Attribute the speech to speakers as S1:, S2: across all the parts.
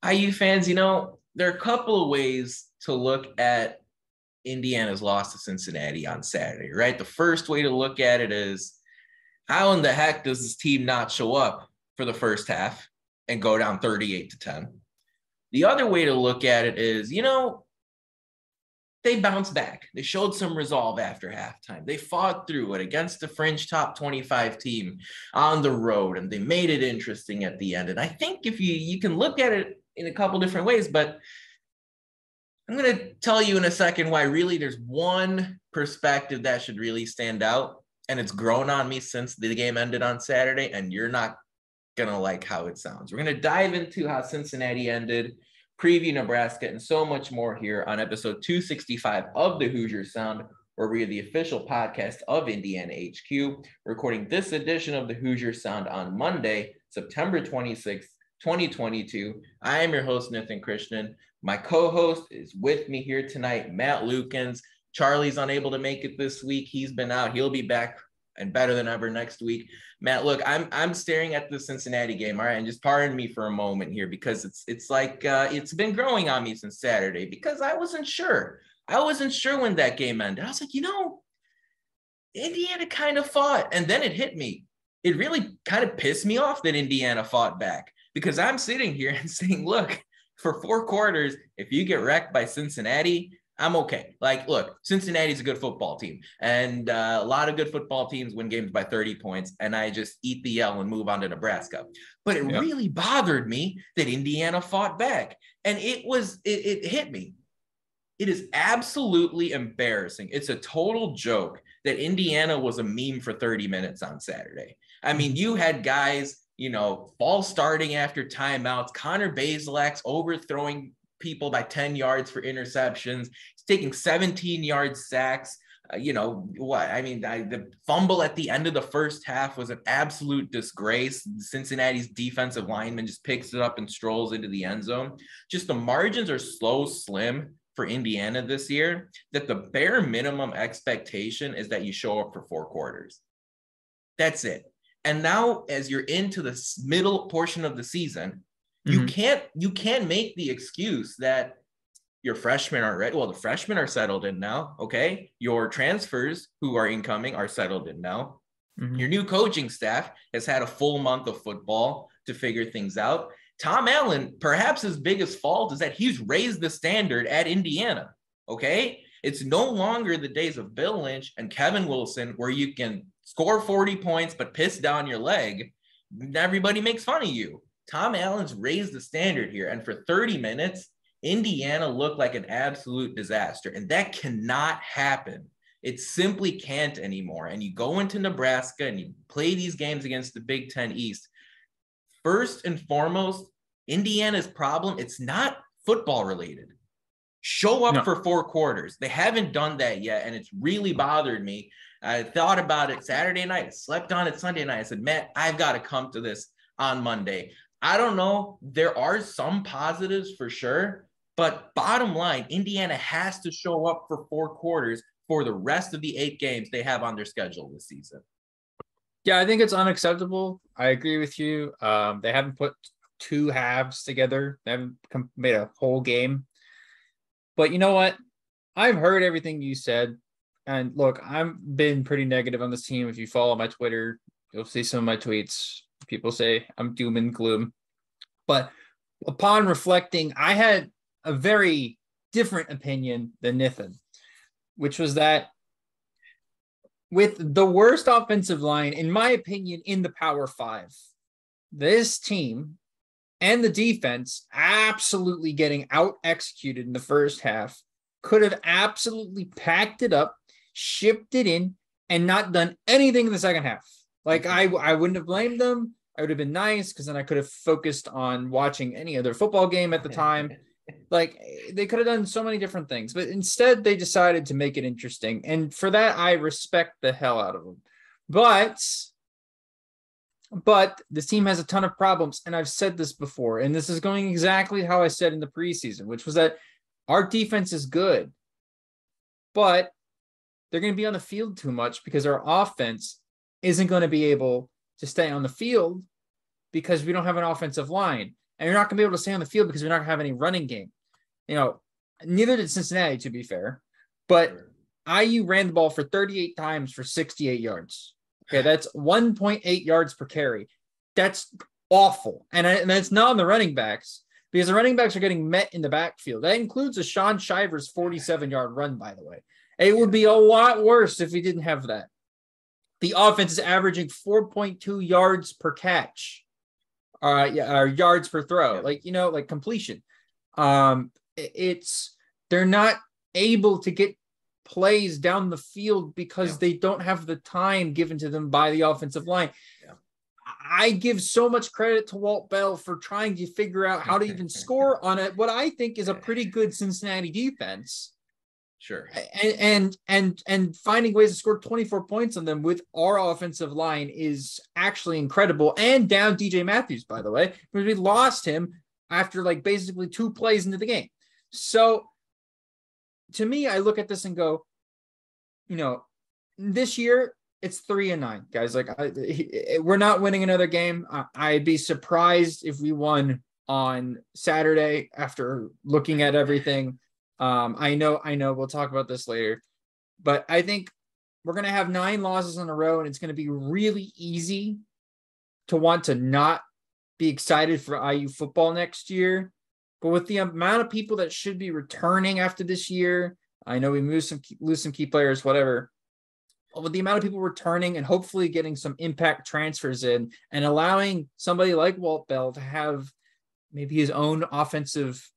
S1: IU fans, there are a couple of ways to look at Indiana's loss to Cincinnati on Saturday, right? The first way to look at it is how in the heck does this team not show up for the first half and go down 38-10? The other way to look at it is, they bounced back. They showed some resolve after halftime. They fought through it against the fringe top 25 team on the road, and they made it interesting at the end. And I think if you can look at it in a couple different ways, but I'm going to tell you in a second why really there's one perspective that should really stand out, and it's grown on me since the game ended on Saturday, and you're not going to like how it sounds. We're going to dive into how Cincinnati ended, preview Nebraska, and so much more here on episode 265 of the Hoosiers Sound, where we are the official podcast of Indiana HQ, recording this edition of the Hoosiers Sound on Monday, September 26th, 2022. I am your host, Nathan Krishnan. My co-host is with me here tonight, Matt Lukens. Charlie's unable to make it this week. He's been out. He'll be back and better than ever next week. Matt, look, I'm staring at the Cincinnati game, all right, and just pardon me for a moment here because it's like it's been growing on me since Saturday because I wasn't sure. I wasn't sure when that game ended. I was like, Indiana kind of fought, and then it hit me. It really kind of pissed me off that Indiana fought back because I'm sitting here and saying, look, for 4 quarters, if you get wrecked by Cincinnati, I'm okay. Like, look, Cincinnati's a good football team, and a lot of good football teams win games by 30 points, and I just eat the L and move on to Nebraska. But it really bothered me that Indiana fought back, and it hit me. It is absolutely embarrassing. It's a total joke that Indiana was a meme for 30 minutes on Saturday. I mean, you had guys, false starting after timeouts, Connor Bazelak's overthrowing people by 10 yards for interceptions. He's taking 17-yard sacks. The fumble at the end of the first half was an absolute disgrace. Cincinnati's defensive lineman just picks it up and strolls into the end zone. Just the margins are so slim for Indiana this year that the bare minimum expectation is that you show up for 4 quarters. That's it. And now as you're into the middle portion of the season, you can't make the excuse that your freshmen aren't ready. Well, the freshmen are settled in now, okay? Your transfers who are incoming are settled in now. Your new coaching staff has had a full month of football to figure things out. Tom Allen, perhaps his biggest fault is that he's raised the standard at Indiana, okay? It's no longer the days of Bill Lynch and Kevin Wilson where you can score 40 points but piss down your leg. Everybody makes fun of you. Tom Allen's raised the standard here, and for 30 minutes, Indiana looked like an absolute disaster, and that cannot happen. It simply can't anymore, and you go into Nebraska and you play these games against the Big Ten East. First and foremost, Indiana's problem, it's not football related. Show up for 4 quarters. They haven't done that yet, and it's really bothered me. I thought about it Saturday night, slept on it Sunday night. I said, Matt, I've got to come to this on Monday. I don't know. There are some positives for sure, but bottom line, Indiana has to show up for 4 quarters for the rest of the 8 games they have on their schedule this season.
S2: Yeah, I think it's unacceptable. I agree with you. They haven't put 2 halves together. They haven't made a whole game. But you know what? I've heard everything you said. And look, I've been pretty negative on this team. If you follow my Twitter, you'll see some of my tweets. People say I'm doom and gloom. But upon reflecting, I had a very different opinion than Nathan, which was that with the worst offensive line, in my opinion, in the Power 5, this team and the defense absolutely getting out-executed in the first half could have absolutely packed it up, shipped it in, and not done anything in the second half. Like, I wouldn't have blamed them. I would have been nice because then I could have focused on watching any other football game at the time. Like, they could have done so many different things, but instead they decided to make it interesting. And for that, I respect the hell out of them. But this team has a ton of problems. And I've said this before, and this is going exactly how I said in the preseason, which was that our defense is good, but they're going to be on the field too much because our offense isn't going to be able to stay on the field because we don't have an offensive line. and you're not going to be able to stay on the field because you're not going to have any running game. Neither did Cincinnati, to be fair, but IU ran the ball for 38 times for 68 yards. Okay, that's 1.8 yards per carry. That's awful. And that's not on the running backs, because the running backs are getting met in the backfield. That includes a Sean Shivers 47-yard run, by the way. It would be a lot worse if we didn't have that. The offense is averaging 4.2 yards per catch, yards per throw, like completion. They're not able to get plays down the field because they don't have the time given to them by the offensive line. Yeah. I give so much credit to Walt Bell for trying to figure out how to even score on what I think is a pretty good Cincinnati defense.
S1: Sure.
S2: And finding ways to score 24 points on them with our offensive line is actually incredible. And down DJ Matthews, by the way, because we lost him after basically 2 plays into the game. So to me, I look at this and go, this year it's 3-9, guys. We're not winning another game. I'd be surprised if we won on Saturday after looking at everything. I know we'll talk about this later, but I think we're going to have 9 losses in a row, and it's going to be really easy to want to not be excited for IU football next year. But with the amount of people that should be returning after this year, I know we lose some key players, whatever. But with the amount of people returning and hopefully getting some impact transfers in and allowing somebody like Walt Bell to have maybe his own offensive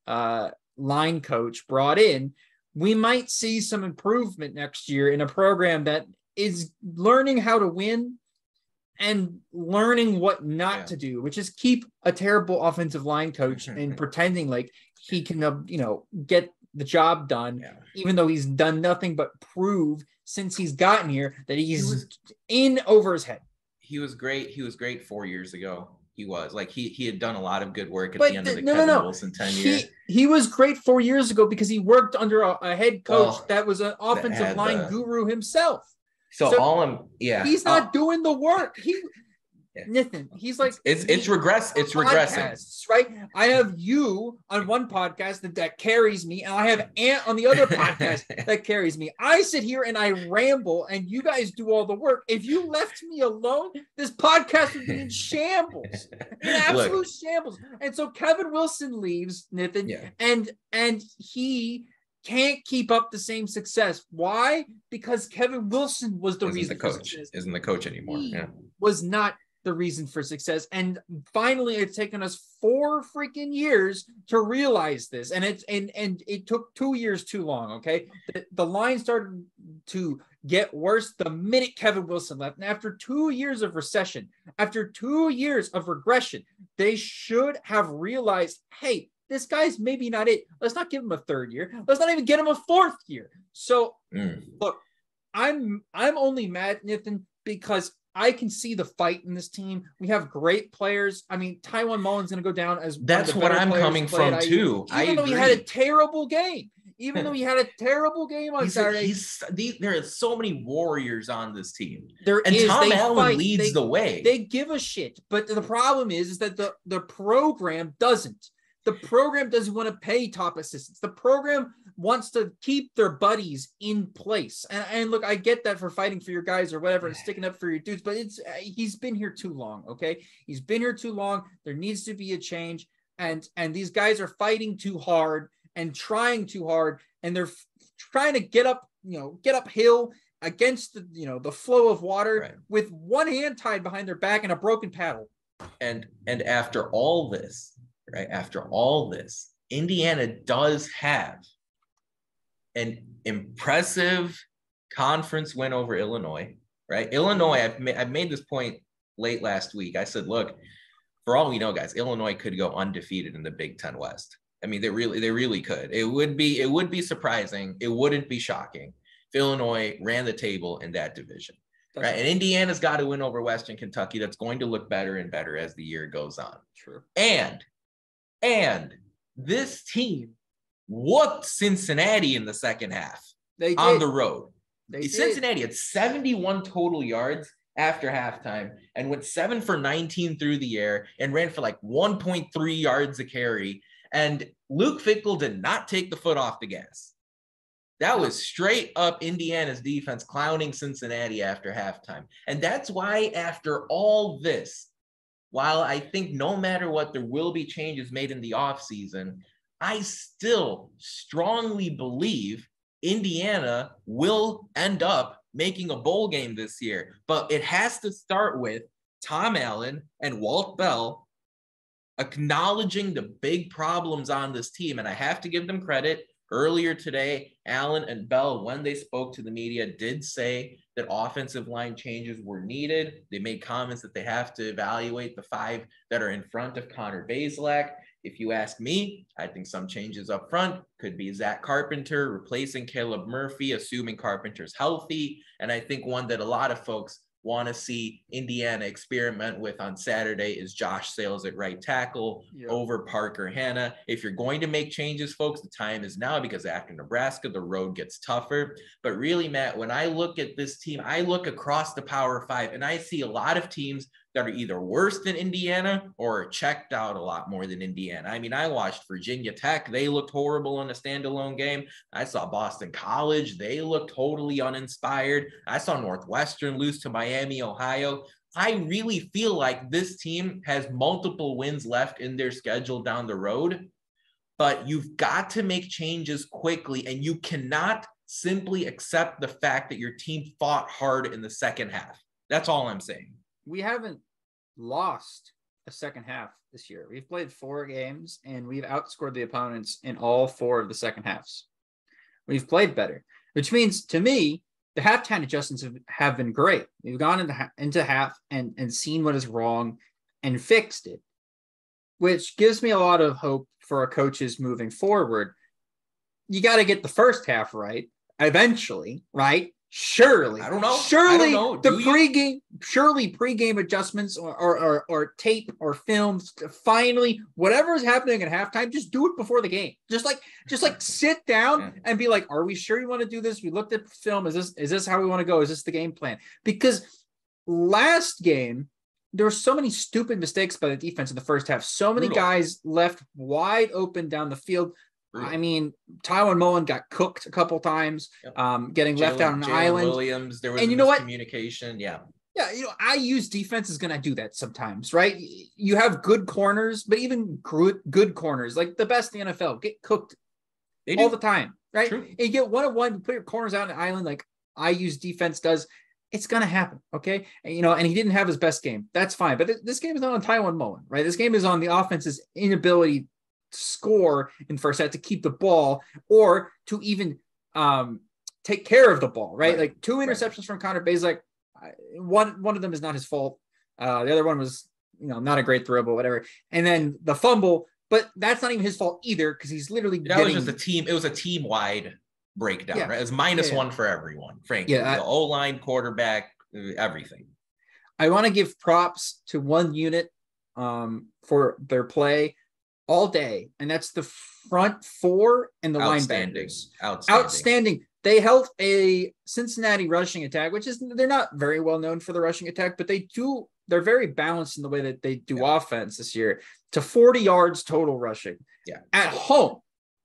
S2: line coach brought in, we might see some improvement next year in a program that is learning how to win and learning what not to do, which is keep a terrible offensive line coach and pretending like he can, get the job done, even though he's done nothing but prove since he's gotten here that he's in over his head.
S1: He was great. He was great 4 years ago. He was he had done a lot of good work at the end of the Kevin Wilson tenure.
S2: He was great 4 years ago because he worked under a head coach that was an offensive line guru himself.
S1: So
S2: he's not doing the work. Nathan, he's like
S1: it's regressing,
S2: right? I have you on one podcast that carries me, and I have Ant on the other podcast that carries me. I sit here and I ramble, and you guys do all the work. If you left me alone, this podcast would be in shambles, shambles. And so Kevin Wilson leaves, Nathan, and he can't keep up the same success. Why? Because Kevin Wilson was the reason.
S1: The coach isn't the coach anymore.
S2: He was not the reason for success. And finally, it's taken us 4 freaking years to realize this. And it took 2 years too long. Okay. The line started to get worse the minute Kevin Wilson left. And after 2 years of recession, after 2 years of regression, they should have realized, hey, this guy's maybe not it. Let's not give him a 3rd year. Let's not even get him a 4th year. So look, I'm only mad, Nathan, because I can see the fight in this team. We have great players. I mean, Tywan Mullen's going to go down as
S1: that's what I'm coming from too.
S2: Even though he had a terrible game. Even though he had a terrible game on Saturday.
S1: There are so many warriors on this team.
S2: Tom
S1: Allen leads the way.
S2: They give a shit. But the problem is that the program doesn't. The program doesn't want to pay top assistants. The program wants to keep their buddies in place. And look, I get that for fighting for your guys or whatever and sticking up for your dudes, but he's been here too long, okay? He's been here too long. There needs to be a change. And these guys are fighting too hard and trying too hard, and they're trying to get uphill against the flow of water with one hand tied behind their back and a broken paddle.
S1: And after all this, Indiana does have an impressive conference win over Illinois, right? Illinois, I've made this point late last week. I said, look, for all we know, guys, Illinois could go undefeated in the Big Ten West. I mean, they really could. It would be surprising. It wouldn't be shocking if Illinois ran the table in that division. Right. And Indiana's got to win over Western Kentucky. That's going to look better and better as the year goes on.
S2: True.
S1: And this team whooped Cincinnati in the second half
S2: on
S1: the road. Cincinnati had 71 total yards. after halftime and went 7 for 19 through the air and ran for like 1.3 yards a carry. And Luke Fickell did not take the foot off the gas. That was straight up Indiana's defense clowning Cincinnati after halftime. And that's why after all this, while I think no matter what, there will be changes made in the offseason, I still strongly believe Indiana will end up making a bowl game this year. But it has to start with Tom Allen and Walt Bell acknowledging the big problems on this team. And I have to give them credit. Earlier today, Allen and Bell, when they spoke to the media, did say that offensive line changes were needed. They made comments that they have to evaluate the 5 that are in front of Connor Bazelak. If you ask me, I think some changes up front could be Zach Carpenter replacing Caleb Murphy, assuming Carpenter's healthy. And I think one that a lot of folks want to see Indiana experiment with on Saturday is Josh Sales at right tackle over Parker Hanna. If you're going to make changes, folks, the time is now, because after Nebraska, the road gets tougher. But really, Matt, when I look at this team, I look across the Power 5 and I see a lot of teams that are either worse than Indiana or checked out a lot more than Indiana. I mean, I watched Virginia Tech. They looked horrible in a standalone game. I saw Boston College. They looked totally uninspired. I saw Northwestern lose to Miami, Ohio. I really feel like this team has multiple wins left in their schedule down the road, but you've got to make changes quickly, and you cannot simply accept the fact that your team fought hard in the second half. That's all I'm saying.
S2: We haven't lost a second half this year. We've played 4 games and we've outscored the opponents in all 4 of the second halves. We've played better, which means to me, the halftime adjustments have been great. We've gone into half and seen what is wrong and fixed it, which gives me a lot of hope for our coaches moving forward. You got to get the first half right eventually, right? Surely,
S1: I don't know.
S2: Surely pregame adjustments or tape or films. Finally, whatever is happening at halftime, just do it before the game. Just like sit down and be like, "Are we sure you want to do this? We looked at the film. Is this how we want to go? Is this the game plan?" Because last game, there were so many stupid mistakes by the defense in the first half. So many guys left wide open down the field. I mean, Tywone Mullen got cooked a couple times, getting left out on an island.
S1: Williams, there was communication. Yeah,
S2: IU's defense is going to do that sometimes, right? You have good corners, but even good corners, like the best in the NFL, get cooked all the time, right? True. And you get 1-on-1, you put your corners out on an island like IU's defense does. It's going to happen, okay? And he didn't have his best game. That's fine. But this game is not on Tywone Mullen, right? This game is on the offense's inability score in first half to keep the ball or to even take care of the ball, right? Like 2 interceptions from Connor Bazelak. One of them is not his fault. The other one was, not a great throw, but whatever. And then the fumble, but that's not even his fault either, because he's literally
S1: was just a team. It was a team-wide breakdown, right? It was -1 for everyone, frankly. The O-line, quarterback, everything.
S2: I want to give props to one unit for their play all day, and that's the front 4 and the linebackers. Outstanding. They held a Cincinnati rushing attack, which is, they're not very well known for the rushing attack, but they're very balanced in the way that they do offense this year, to 40 yards total rushing. At home,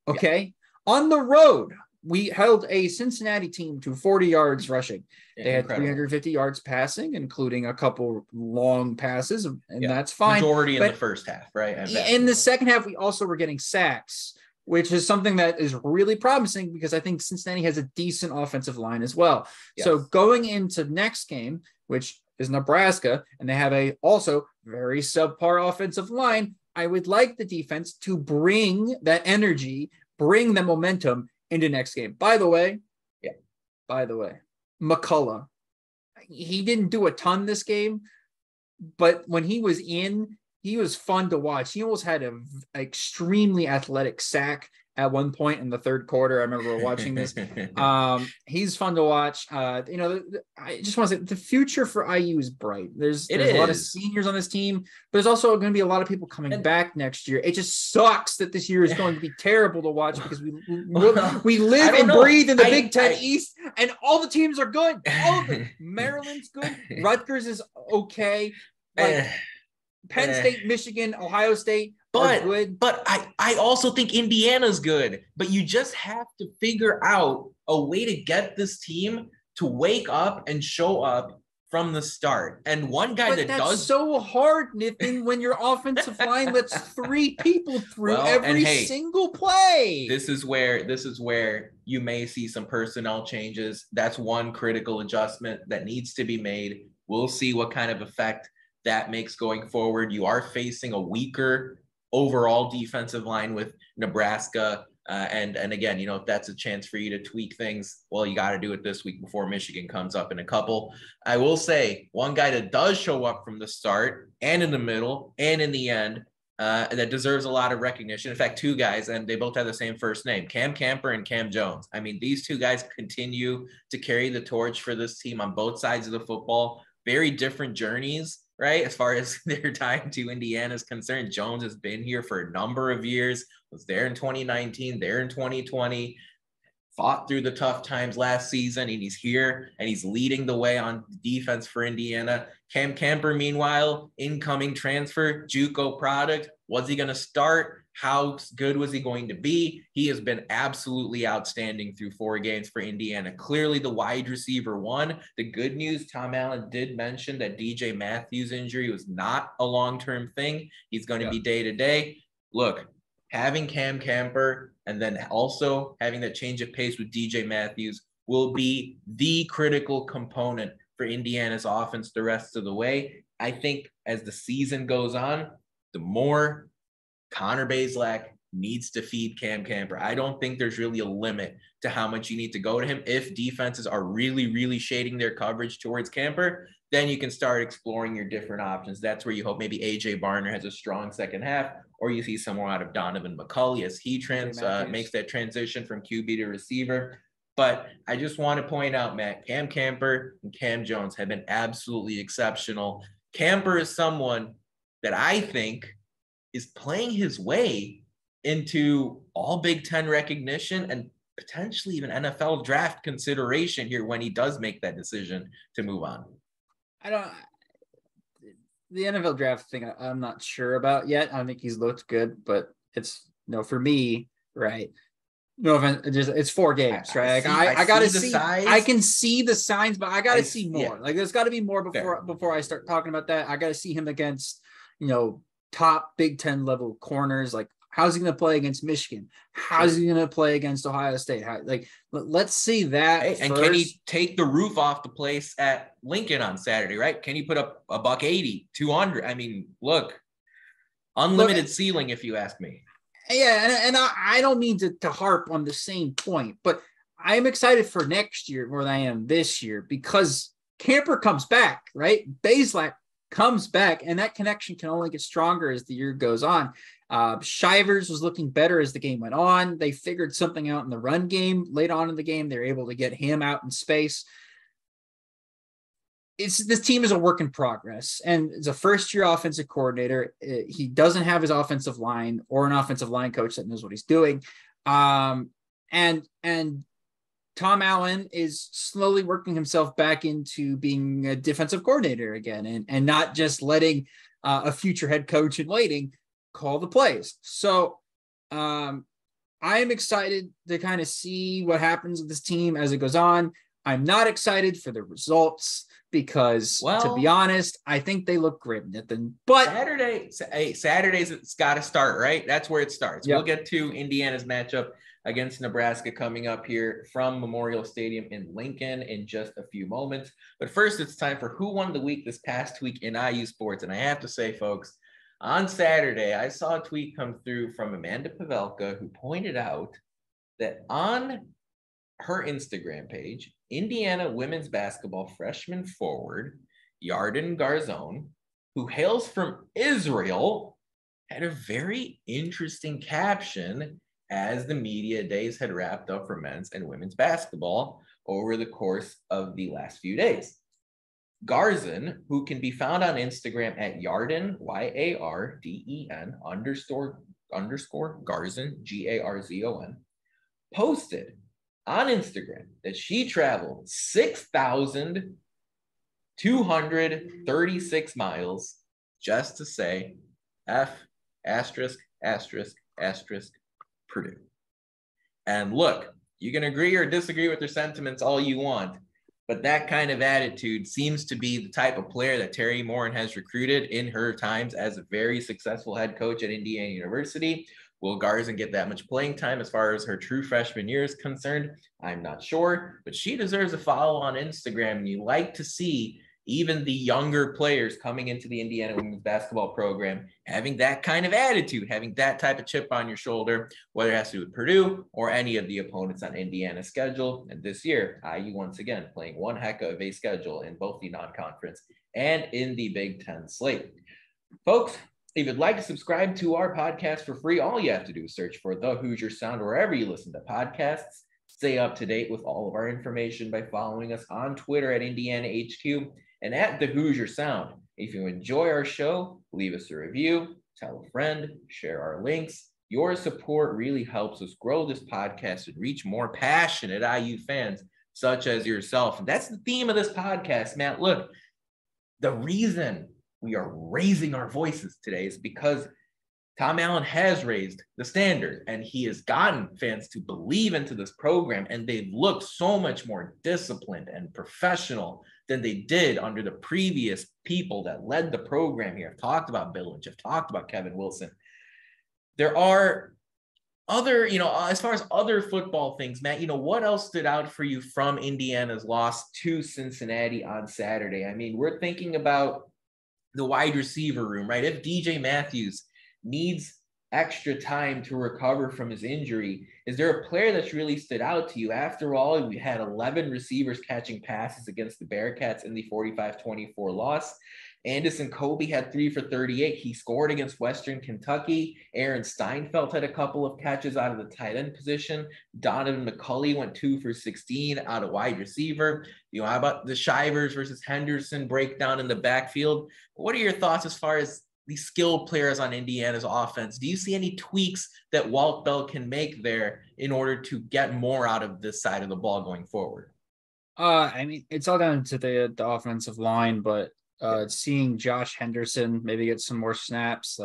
S2: okay? On the road, we held a Cincinnati team to 40 yards rushing. They had 350 yards passing, including a couple long passes, and that's fine.
S1: Majority in the first half, right?
S2: In the second half, we also were getting sacks, which is something that is really promising, because I think Cincinnati has a decent offensive line as well. So going into next game, which is Nebraska, and they have a also very subpar offensive line, I would like the defense to bring that energy, bring the momentum into next game. By the way, McCullough, he didn't do a ton this game, but when he was in, he was fun to watch. He almost had an extremely athletic sack at one point in the third quarter. I remember watching this. He's fun to watch. I just want to say the future for IU is bright. There's a lot of seniors on this team, but there's also going to be a lot of people coming back next year. It just sucks that this year is going to be terrible to watch because we live and breathe in the Big Ten East, and all the teams are good. All of them. Maryland's good. Rutgers is okay. Like Penn State, Michigan, Ohio State are good.
S1: But I also think Indiana's good. But you just have to figure out a way to get this team to wake up and show up from the start. And one guy
S2: that's so hard, Nathan, when your offensive line lets 3 people through single play.
S1: This is where you may see some personnel changes. That's one critical adjustment that needs to be made. We'll see what kind of effect that makes going forward. You are facing a weaker overall defensive line with Nebraska. And again, if that's a chance for you to tweak things, well, you got to do it this week before Michigan comes up in a couple. I will say one guy that does show up from the start and in the middle and in the end that deserves a lot of recognition. In fact, 2 guys, and they both have the same first name, Cam Camper and Cam Jones. I mean, these 2 guys continue to carry the torch for this team on both sides of the football. Very different journeys, right? As far as their time to Indiana is concerned. Jones has been here for a number of years, was there in 2019, there in 2020, fought through the tough times last season, and he's here and he's leading the way on defense for Indiana. Cam Camper, meanwhile, incoming transfer, JUCO product. Was he going to start? How good was he going to be? He has been absolutely outstanding through 4 games for Indiana. Clearly the wide receiver one. The good news, Tom Allen did mention that DJ Matthews' injury was not a long-term thing. He's going to be day-to-day. Look, having Cam Camper and then also having that change of pace with DJ Matthews will be the critical component for Indiana's offense the rest of the way. I think as the season goes on, the more Connor Bazelak needs to feed Cam Camper. I don't think there's really a limit to how much you need to go to him. If defenses are really, really shading their coverage towards Camper, then you can start exploring your different options. That's where you hope maybe AJ Barner has a strong second half, or you see somewhere out of Donovan McCulley as he makes that transition from QB to receiver. But I just want to point out, Matt, Cam Camper and Cam Jones have been absolutely exceptional. Camper is someone that I think is playing his way into all Big Ten recognition and potentially even NFL draft consideration here when he does make that decision to move on.
S2: The NFL draft thing, I'm not sure about yet. I think he's looked good, but it's for me, right? No offense, it's 4 games, right? Like I gotta see. I can see the signs, but I gotta see more. Yeah. Like there's got to be more before I start talking about that. I gotta see him against top Big Ten level corners. Like how's he going to play against Michigan? How's he going to play against Ohio State? Let's see that. And
S1: can he take the roof off the place at Lincoln on Saturday? Right? Can he put up a $180, 200? I mean, look, unlimited ceiling, if you ask me.
S2: Yeah, and I don't mean to harp on the same point, but I'm excited for next year more than I am this year because Camper comes back, right? Bazelak comes back, and that connection can only get stronger as the year goes on. Shivers was looking better as the game went on. They figured something out in the run game. Late on in the game, they're able to get him out in space. This team is a work in progress, and it's a first-year offensive coordinator. He doesn't have his offensive line or an offensive line coach that knows what he's doing. And Tom Allen is slowly working himself back into being a defensive coordinator again, and not just letting a future head coach in waiting call the plays. So I am excited to kind of see what happens with this team as it goes on. I'm not excited for the results because, to be honest, I think they look grim, Nathan. But
S1: Saturdays, it's got to start, right? That's where it starts.
S2: Yep.
S1: We'll get to Indiana's matchup against Nebraska coming up here from Memorial Stadium in Lincoln in just a few moments. But first, it's time for Who Won the Week this past week in IU sports. And I have to say, folks, on Saturday, I saw a tweet come through from Amanda Pavelka, who pointed out that on her Instagram page, Indiana women's basketball freshman forward Yarden Garzon, who hails from Israel, had a very interesting caption as the media days had wrapped up for men's and women's basketball over the course of the last few days. Garzen, who can be found on Instagram at Yarden, YARDEN underscore Garzen, GARZON, posted on Instagram that she traveled 6,236 miles just to say F asterisk, asterisk, asterisk, Purdue. And look, you can agree or disagree with their sentiments all you want, but that kind of attitude seems to be the type of player that Terry Morin has recruited in her times as a very successful head coach at Indiana University. Will Garzen get that much playing time as far as her true freshman year is concerned? I'm not sure, but she deserves a follow on Instagram. And you like to see even the younger players coming into the Indiana women's basketball program having that kind of attitude, having that type of chip on your shoulder, whether it has to do with Purdue or any of the opponents on Indiana's schedule. And this year, IU once again playing one heck of a schedule in both the non-conference and in the Big Ten slate. Folks, if you'd like to subscribe to our podcast for free, all you have to do is search for The Hoosier Sound wherever you listen to podcasts. Stay up to date with all of our information by following us on Twitter at Indiana HQ and at The Hoosier Sound. If you enjoy our show, leave us a review, tell a friend, share our links. Your support really helps us grow this podcast and reach more passionate IU fans such as yourself. And that's the theme of this podcast, Matt. Look, the reason we are raising our voices today is because Tom Allen has raised the standard and he has gotten fans to believe into this program, and they've looked so much more disciplined and professional than they did under the previous people that led the program here. I've talked about Bill Lynch. I've talked about Kevin Wilson. There are other, as far as other football things, Matt, what else stood out for you from Indiana's loss to Cincinnati on Saturday? I mean, we're thinking about the wide receiver room, right? If DJ Matthews needs extra time to recover from his injury, is there a player that's really stood out to you? After all, we had 11 receivers catching passes against the Bearcats in the 45-24 loss. Anderson Kobe had 3 for 38. He scored against Western Kentucky. Aaron Steinfeld had a couple of catches out of the tight end position. Donovan McCulley went 2 for 16 out of wide receiver. How about the Shivers versus Henderson breakdown in the backfield? What are your thoughts as far as the skilled players on Indiana's offense? Do you see any tweaks that Walt Bell can make there in order to get more out of this side of the ball going forward?
S2: I mean, it's all down to the offensive line, but seeing Josh Henderson maybe get some more snaps,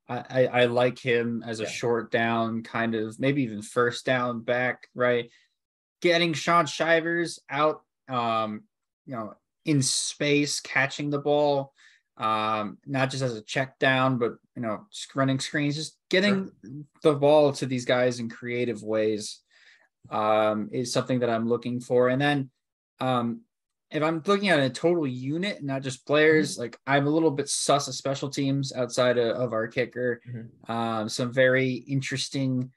S2: I like him as a short down kind of, maybe even first down back, right? Getting Sean Shivers out, in space, catching the ball, not just as a check down, but running screens, just getting the ball to these guys in creative ways is something that I'm looking for. And then if I'm looking at a total unit, not just players, like I'm a little bit sus of special teams outside of our kicker. Some very interesting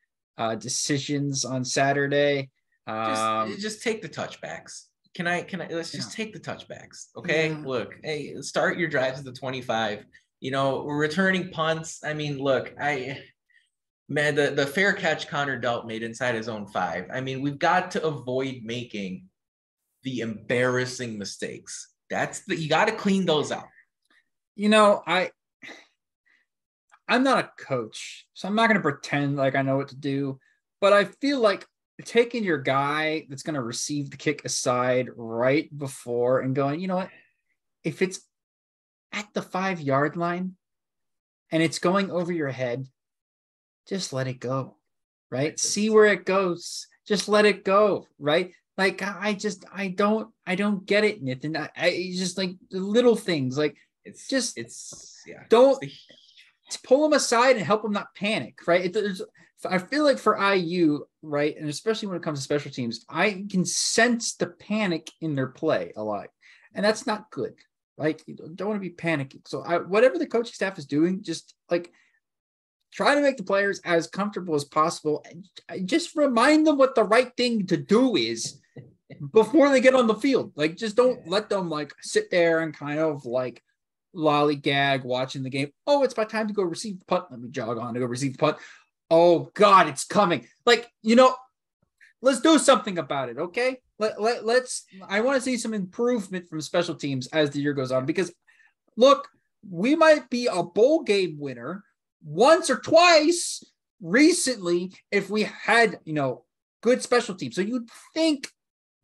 S2: decisions on Saturday.
S1: Just take the touchbacks. Let's just take the touchbacks. Okay. Yeah. Look, hey, start your drives at the 25, returning punts. I mean, look, the fair catch Connor Delt made inside his own 5. I mean, we've got to avoid making the embarrassing mistakes. You got to clean those out.
S2: I'm not a coach, so I'm not going to pretend like I know what to do, but I feel like taking your guy that's going to receive the kick aside right before and going, you know what, if it's at the 5-yard line and it's going over your head, just let it go, right? See where it goes. Just let it go, right? Like, I don't get it, Nathan. I just like the little things, like don't pull them aside and help them not panic, right? I feel like for IU, right, and especially when it comes to special teams, I can sense the panic in their play a lot, and that's not good. Like, you don't want to be panicking. So whatever the coaching staff is doing, just like try to make the players as comfortable as possible, and just remind them what the right thing to do is before they get on the field. Like, just don't let them like sit there and kind of like lollygag watching the game. Oh, it's my time to go receive the punt. Let me jog on to go receive the punt. Oh God, it's coming. Like, let's do something about it. Okay. Let's, I want to see some improvement from special teams as the year goes on, because look, we might be a bowl game winner once or twice recently if we had, good special teams. So you'd think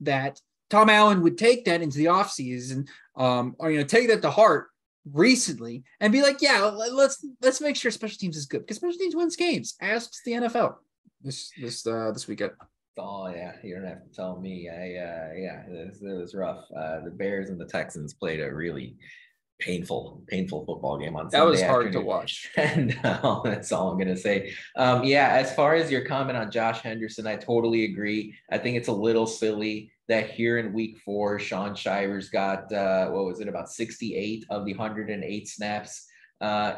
S2: that Tom Allen would take that into the offseason, or take that to heart recently and be like, yeah, let's make sure special teams is good, because special teams wins games. Asks the NFL this weekend.
S1: Oh yeah, you don't have to tell me. It was rough. The Bears and the Texans played a really painful football game on Sunday.
S2: That was hard
S1: afternoon.
S2: to watch.
S1: And that's all I'm going to say. As far as your comment on Josh Henderson, I totally agree. I think it's a little silly that here in week 4, Sean Shivers got, about 68 of the 108 snaps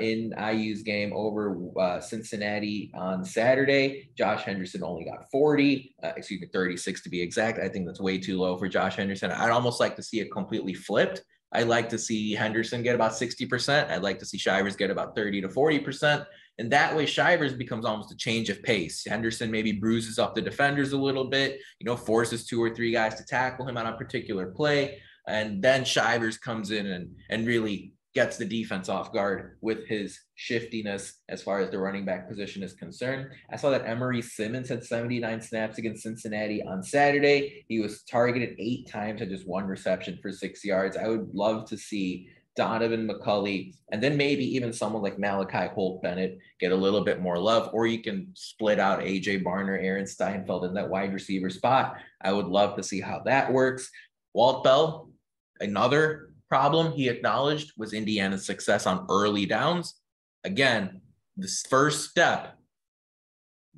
S1: in IU's game over Cincinnati on Saturday. Josh Henderson only got 36 to be exact. I think that's way too low for Josh Henderson. I'd almost like to see it completely flipped. I'd like to see Henderson get about 60%. I'd like to see Shivers get about 30 to 40%. And that way Shivers becomes almost a change of pace. Henderson maybe bruises up the defenders a little bit, forces 2 or 3 guys to tackle him on a particular play. And then Shivers comes in and really gets the defense off guard with his shiftiness as far as the running back position is concerned. I saw that Emery Simmons had 79 snaps against Cincinnati on Saturday. He was targeted 8 times, had just 1 reception for 6 yards. I would love to see Donovan McCulley, and then maybe even someone like Malachi Holt-Bennett get a little bit more love, or you can split out AJ Barner, Aaron Steinfeld in that wide receiver spot. I would love to see how that works. Walt Bell, another problem he acknowledged was Indiana's success on early downs. Again, this first step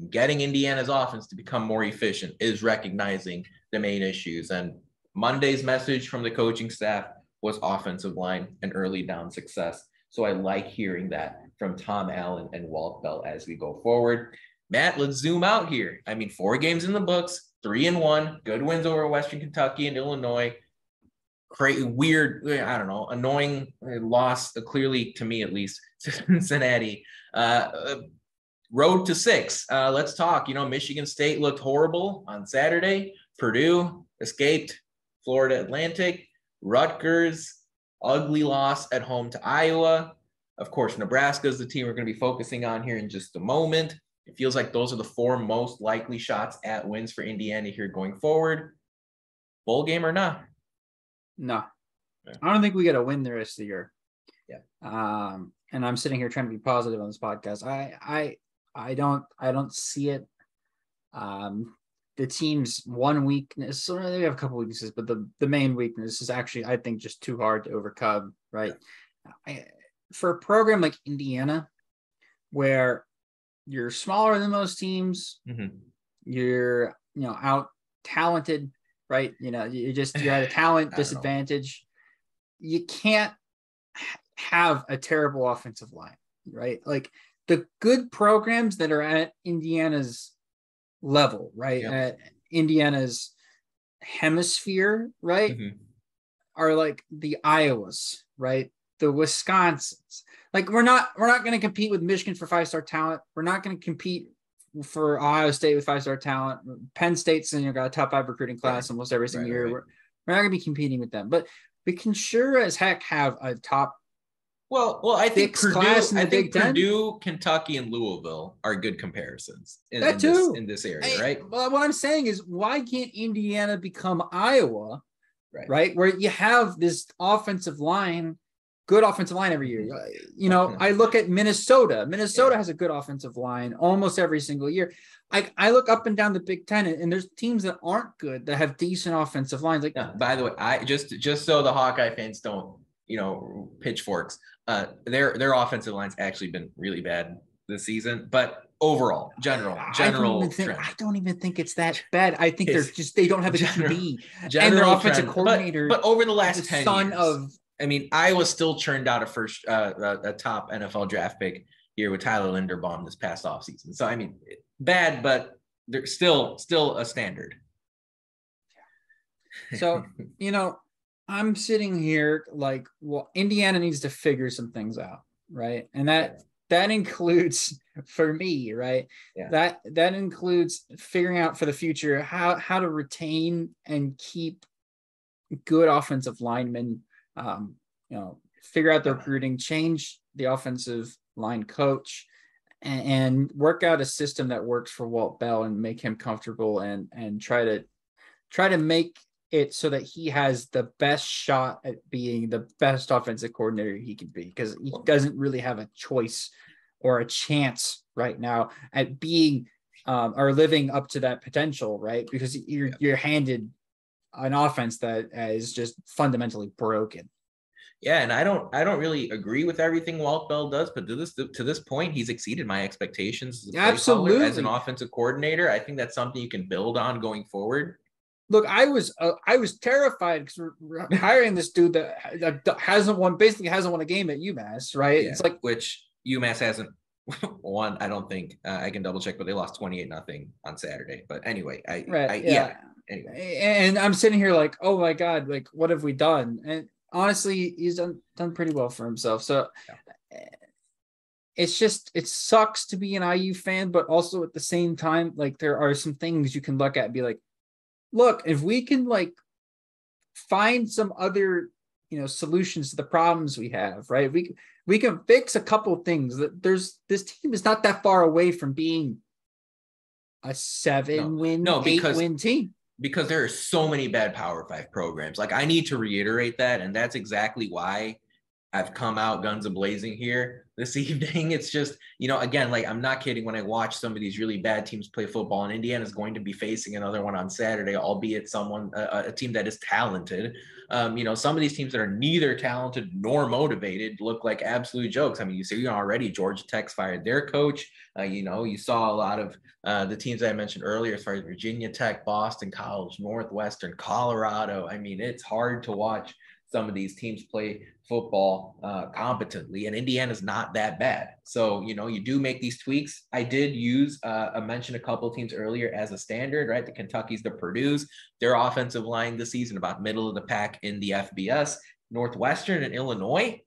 S1: getting Indiana's offense to become more efficient is recognizing the main issues. And Monday's message from the coaching staff was offensive line and early down success. So I like hearing that from Tom Allen and Walt Bell as we go forward. Matt, let's zoom out here. 4 games in the books, 3-1, good wins over Western Kentucky and Illinois. Weird, I don't know, annoying loss, clearly to me at least, to Cincinnati. Road to 6. Let's talk. Michigan State looked horrible on Saturday. Purdue escaped Florida Atlantic. Rutgers, ugly loss at home to Iowa. Of course, Nebraska is the team we're going to be focusing on here in just a moment. It feels like those are the 4 most likely shots at wins for Indiana here going forward. Bowl game or not?
S2: No, I don't think we get a win the rest of the year.
S1: Yeah.
S2: And I'm sitting here trying to be positive on this podcast. I don't see it. The team's one weakness, so they have a couple weaknesses, but the main weakness is actually, I think, just too hard to overcome, right? For a program like Indiana, where you're smaller than most teams, you're, out talented, right? You're at a talent disadvantage. You can't have a terrible offensive line, right? Like the good programs that are at Indiana's level, right? Yep. At Indiana's hemisphere, right? Are like the Iowas, right? The Wisconsins. Like we're not going to compete with Michigan for 5-star talent. We're not going to compete for Ohio State with 5-star talent. Penn State's got a top 5 recruiting class almost every single year. We're not going to be competing with them, but we can sure as heck have a top.
S1: Well, I think Purdue, Kentucky, and Louisville are good comparisons in this area, right?
S2: Well, what I'm saying is, why can't Indiana become Iowa, right? Where you have this offensive line, good offensive line every year. I look at Minnesota. Minnesota has a good offensive line almost every single year. I look up and down the Big Ten, and there's teams that aren't good that have decent offensive lines. Like,
S1: by the way, I just so the Hawkeye fans don't, pitchforks. Their offensive line's actually been really bad this season, but overall, general trend.
S2: I don't even think it's that bad. I think they don't have a QB and their offensive coordinator.
S1: But over the last 10 years, Iowa still churned out a top NFL draft pick here with Tyler Linderbaum this past offseason. So bad, but they're still a standard.
S2: So I'm sitting here like, well, Indiana needs to figure some things out, right? And that includes for me, right?
S1: Yeah.
S2: That includes figuring out for the future how to retain and keep good offensive linemen. Figure out the recruiting, change the offensive line coach, and work out a system that works for Walt Bell and make him comfortable, and try to make it so that he has the best shot at being the best offensive coordinator he can be, because he doesn't really have a choice or a chance right now at being or living up to that potential, right? Because you're handed an offense that is just fundamentally broken.
S1: Yeah, and I don't really agree with everything Walt Bell does, but to this point, he's exceeded my expectations as a play caller, as an offensive coordinator. I think that's something you can build on going forward.
S2: Look, I was terrified because we're hiring this dude that hasn't won a game at UMass, right?
S1: Yeah,
S2: it's like,
S1: which UMass hasn't won. I don't think I can double check, but they lost 28-0 on Saturday. But anyway, yeah. Anyway,
S2: and I'm sitting here like, oh my god, like what have we done? And honestly, he's done pretty well for himself. So it's just, it sucks to be an IU fan, but also at the same time, like there are some things you can look at and be like, look, if we can like find some other, solutions to the problems we have, right? We can fix a couple of things. That this team is not that far away from being a 8-win team.
S1: Because there are so many bad Power 5 programs. Like, I need to reiterate that, and that's exactly why I've come out guns a-blazing here this evening. It's just, again, like, I'm not kidding when I watch some of these really bad teams play football, and Indiana's going to be facing another one on Saturday, albeit a team that is talented. Some of these teams that are neither talented nor motivated look like absolute jokes. I mean, you see already Georgia Tech's fired their coach. You saw a lot of the teams I mentioned earlier, as far as Virginia Tech, Boston College, Northwestern, Colorado. I mean, it's hard to watch some of these teams play football competently, and Indiana's not that bad. So, you do make these tweaks. I did use mention a couple of teams earlier as a standard, right? The Kentucky's, the Purdue's, their offensive line this season about middle of the pack in the FBS. Northwestern and Illinois,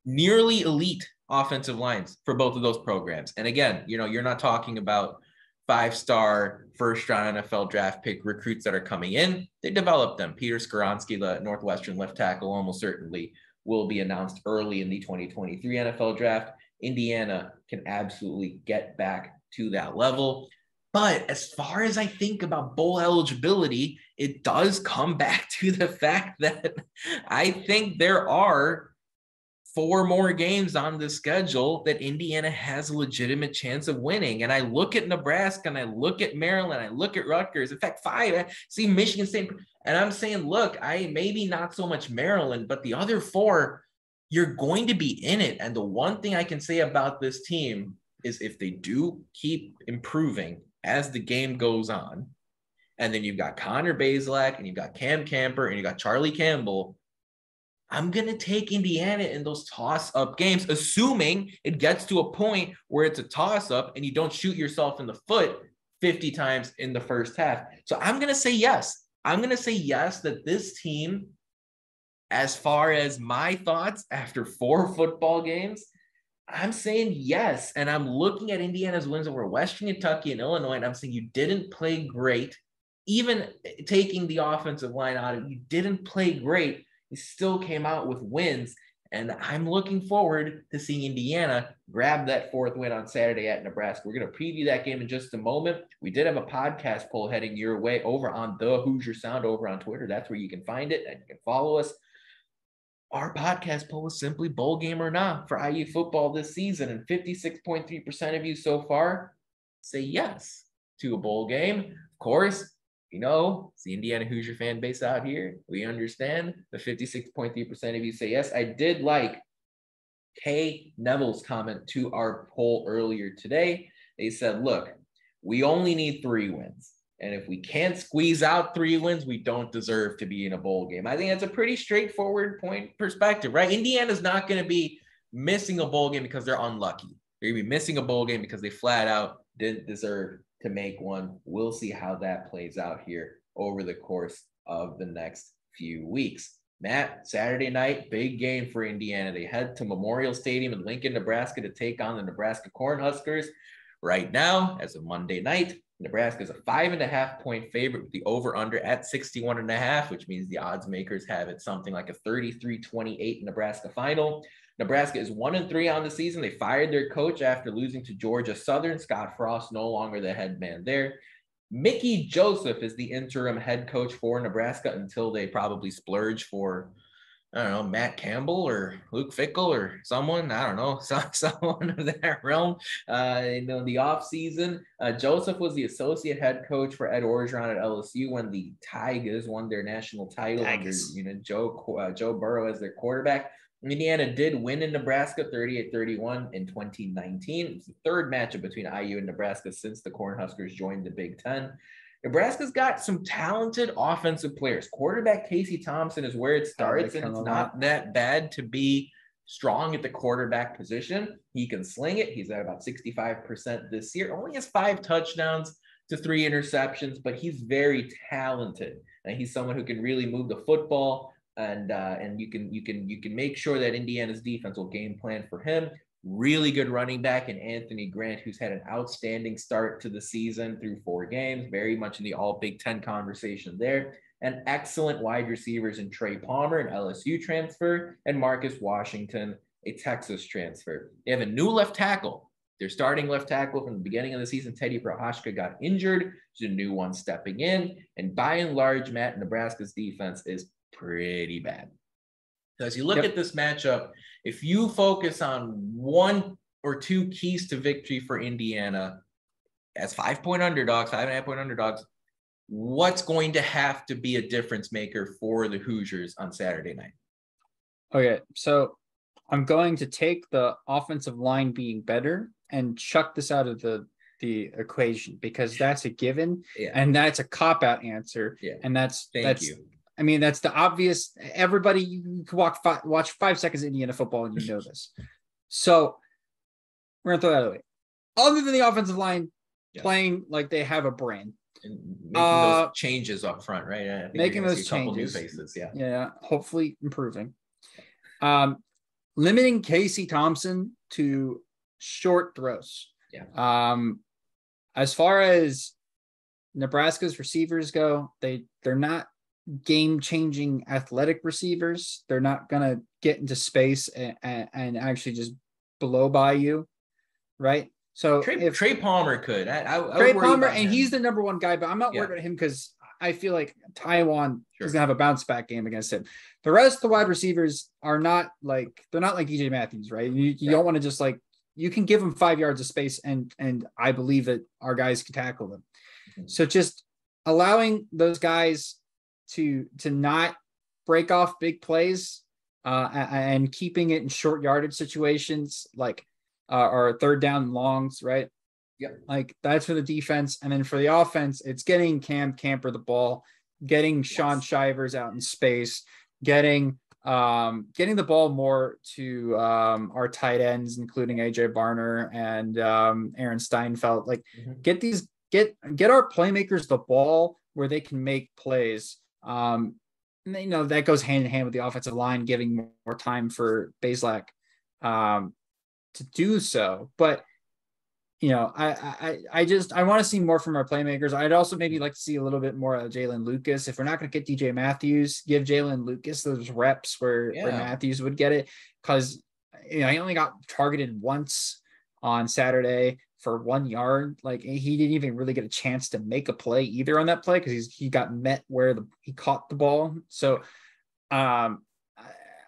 S1: nearly elite offensive lines for both of those programs. And again, you're not talking about 5-star first-round NFL draft pick recruits that are coming in. They developed them. Peter Skoronski, the Northwestern left tackle, almost certainly will be announced early in the 2023 NFL draft. Indiana can absolutely get back to that level. But as far as I think about bowl eligibility, it does come back to the fact that I think there are 4 more games on the schedule that Indiana has a legitimate chance of winning. And I look at Nebraska, and I look at Maryland, I look at Rutgers, in fact, 5, I see Michigan State, and I'm saying, look, maybe not so much Maryland, but the other 4, you're going to be in it. And the one thing I can say about this team is if they do keep improving as the game goes on, and then you've got Connor Bazelak, and you've got Cam Camper, and you've got Charlie Campbell, I'm going to take Indiana in those toss-up games, assuming it gets to a point where it's a toss-up and you don't shoot yourself in the foot 50 times in the first half. So I'm going to say yes. I'm going to say yes that this team, as far as my thoughts after 4 football games, I'm saying yes. And I'm looking at Indiana's wins over Western Kentucky and Illinois, and I'm saying you didn't play great. Even taking the offensive line out of it, you didn't play great. He still came out with wins, and I'm looking forward to seeing Indiana grab that 4th win on Saturday at Nebraska. We're going to preview that game in just a moment. We did have a podcast poll heading your way over on the Hoosier Sound over on Twitter. That's where you can find it, and you can follow us. Our podcast poll is simply bowl game or not for IU football this season, and 56.3% of you so far say yes to a bowl game. Of course, it's the Indiana Hoosier fan base out here. We understand the 56.3% of you say yes. I did like Kay Neville's comment to our poll earlier today. They said, look, we only need 3 wins. And if we can't squeeze out 3 wins, we don't deserve to be in a bowl game. I think that's a pretty straightforward perspective, right? Indiana's not going to be missing a bowl game because they're unlucky. They're going to be missing a bowl game because they flat out didn't deserve to make one. We'll see how that plays out here over the course of the next few weeks. Matt, Saturday night, big game for Indiana. They head to Memorial Stadium in Lincoln, Nebraska to take on the Nebraska Cornhuskers. Right now, as of Monday night, Nebraska is a 5.5-point favorite with the over-under at 61.5, which means the odds makers have it something like a 33-28 Nebraska final. Nebraska is 1-3 on the season. They fired their coach after losing to Georgia Southern. Scott Frost no longer the head man there. Mickey Joseph is the interim head coach for Nebraska until they probably splurge for, I don't know, Matt Campbell or Luke Fickell or someone, I don't know, someone of that realm. In the offseason, Joseph was the associate head coach for Ed Orgeron at LSU when the Tigers won their national title under Joe Burrow as their quarterback. Indiana did win in Nebraska 38-31 in 2019. It's the third matchup between IU and Nebraska since the Cornhuskers joined the Big Ten. Nebraska's got some talented offensive players. Quarterback Casey Thompson is where it starts, and it's not that bad to be strong at the quarterback position. He can sling it. He's at about 65% this year. Only has 5 touchdowns to 3 interceptions, but he's very talented. And he's someone who can really move the football. And you can make sure that Indiana's defense will game plan for him. Really good running back in Anthony Grant, who's had an outstanding start to the season through 4 games, very much in the all Big Ten conversation there. And excellent wide receivers in Trey Palmer, an LSU transfer, and Marcus Washington, a Texas transfer. They have a new left tackle. Their starting left tackle from the beginning of the season, Teddy Prohashka, got injured. There's a new one stepping in. And by and large, Matt, Nebraska's defense is pretty bad. So as you look at this matchup, if you focus on 1 or 2 keys to victory for Indiana as 5-point underdogs, 5.5-point underdogs, what's going to have to be a difference maker for the Hoosiers on Saturday night?
S2: Okay, so I'm going to take the offensive line being better and chuck this out of the equation because that's a given, and that's a cop-out answer, and that's I mean, that's the obvious. Everybody, you can watch 5 seconds of Indiana football and you know this. So we're going to throw that away. Other than the offensive line playing like they have a brain.
S1: And making those changes up front, right? I think
S2: making those changes.
S1: New faces,
S2: hopefully improving. Limiting Casey Thompson to short throws. As far as Nebraska's receivers go, they're not game-changing athletic receivers. They're not going to get into space and actually just blow by you, right? So
S1: Trey Palmer could.
S2: Trey Palmer, and he's the number 1 guy, but I'm not worried about him because I feel like Taiwan is going to have a bounce-back game against him. The rest of the wide receivers are not like – they're not like DJ Matthews, right? You don't want to just like – you can give them 5 yards of space, and I believe that our guys can tackle them. Mm-hmm. So just allowing those guys – to not break off big plays and keeping it in short yardage situations like or 3rd down and longs, right? Like that's for the defense. And then for the offense, it's getting Cam Camper the ball, getting Sean Shivers out in space, getting the ball more to our tight ends, including AJ Barner and Aaron Steinfeld. Like get our playmakers the ball where they can make plays. And that goes hand in hand with the offensive line, giving more time for Bazelak to do so. But I want to see more from our playmakers. I'd also maybe like to see a little bit more of Jalen Lucas. If we're not going to get DJ Matthews, give Jalen Lucas those reps where Matthews would get it, because he only got targeted once on Saturday for 1 yard. Like he didn't even really get a chance to make a play either on that play because he got met where he caught the ball. So I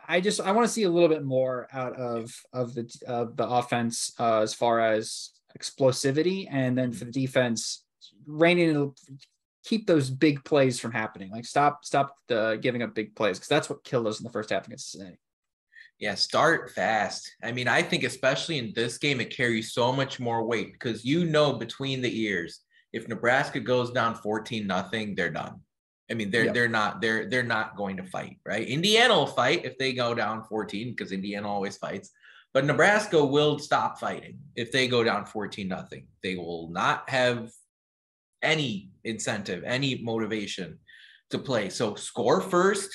S2: want to see a little bit more out of the offense as far as explosivity, and then for the defense, keep those big plays from happening. Like stop giving up big plays, because that's what killed us in the first half against Cincinnati.
S1: Yeah, start fast. I mean, I think especially in this game, it carries so much more weight because between the ears, if Nebraska goes down 14-0, they're done. I mean, they're not going to fight, right? Indiana will fight if they go down 14 because Indiana always fights, but Nebraska will stop fighting if they go down 14-0. They will not have any incentive, any motivation to play. So score first.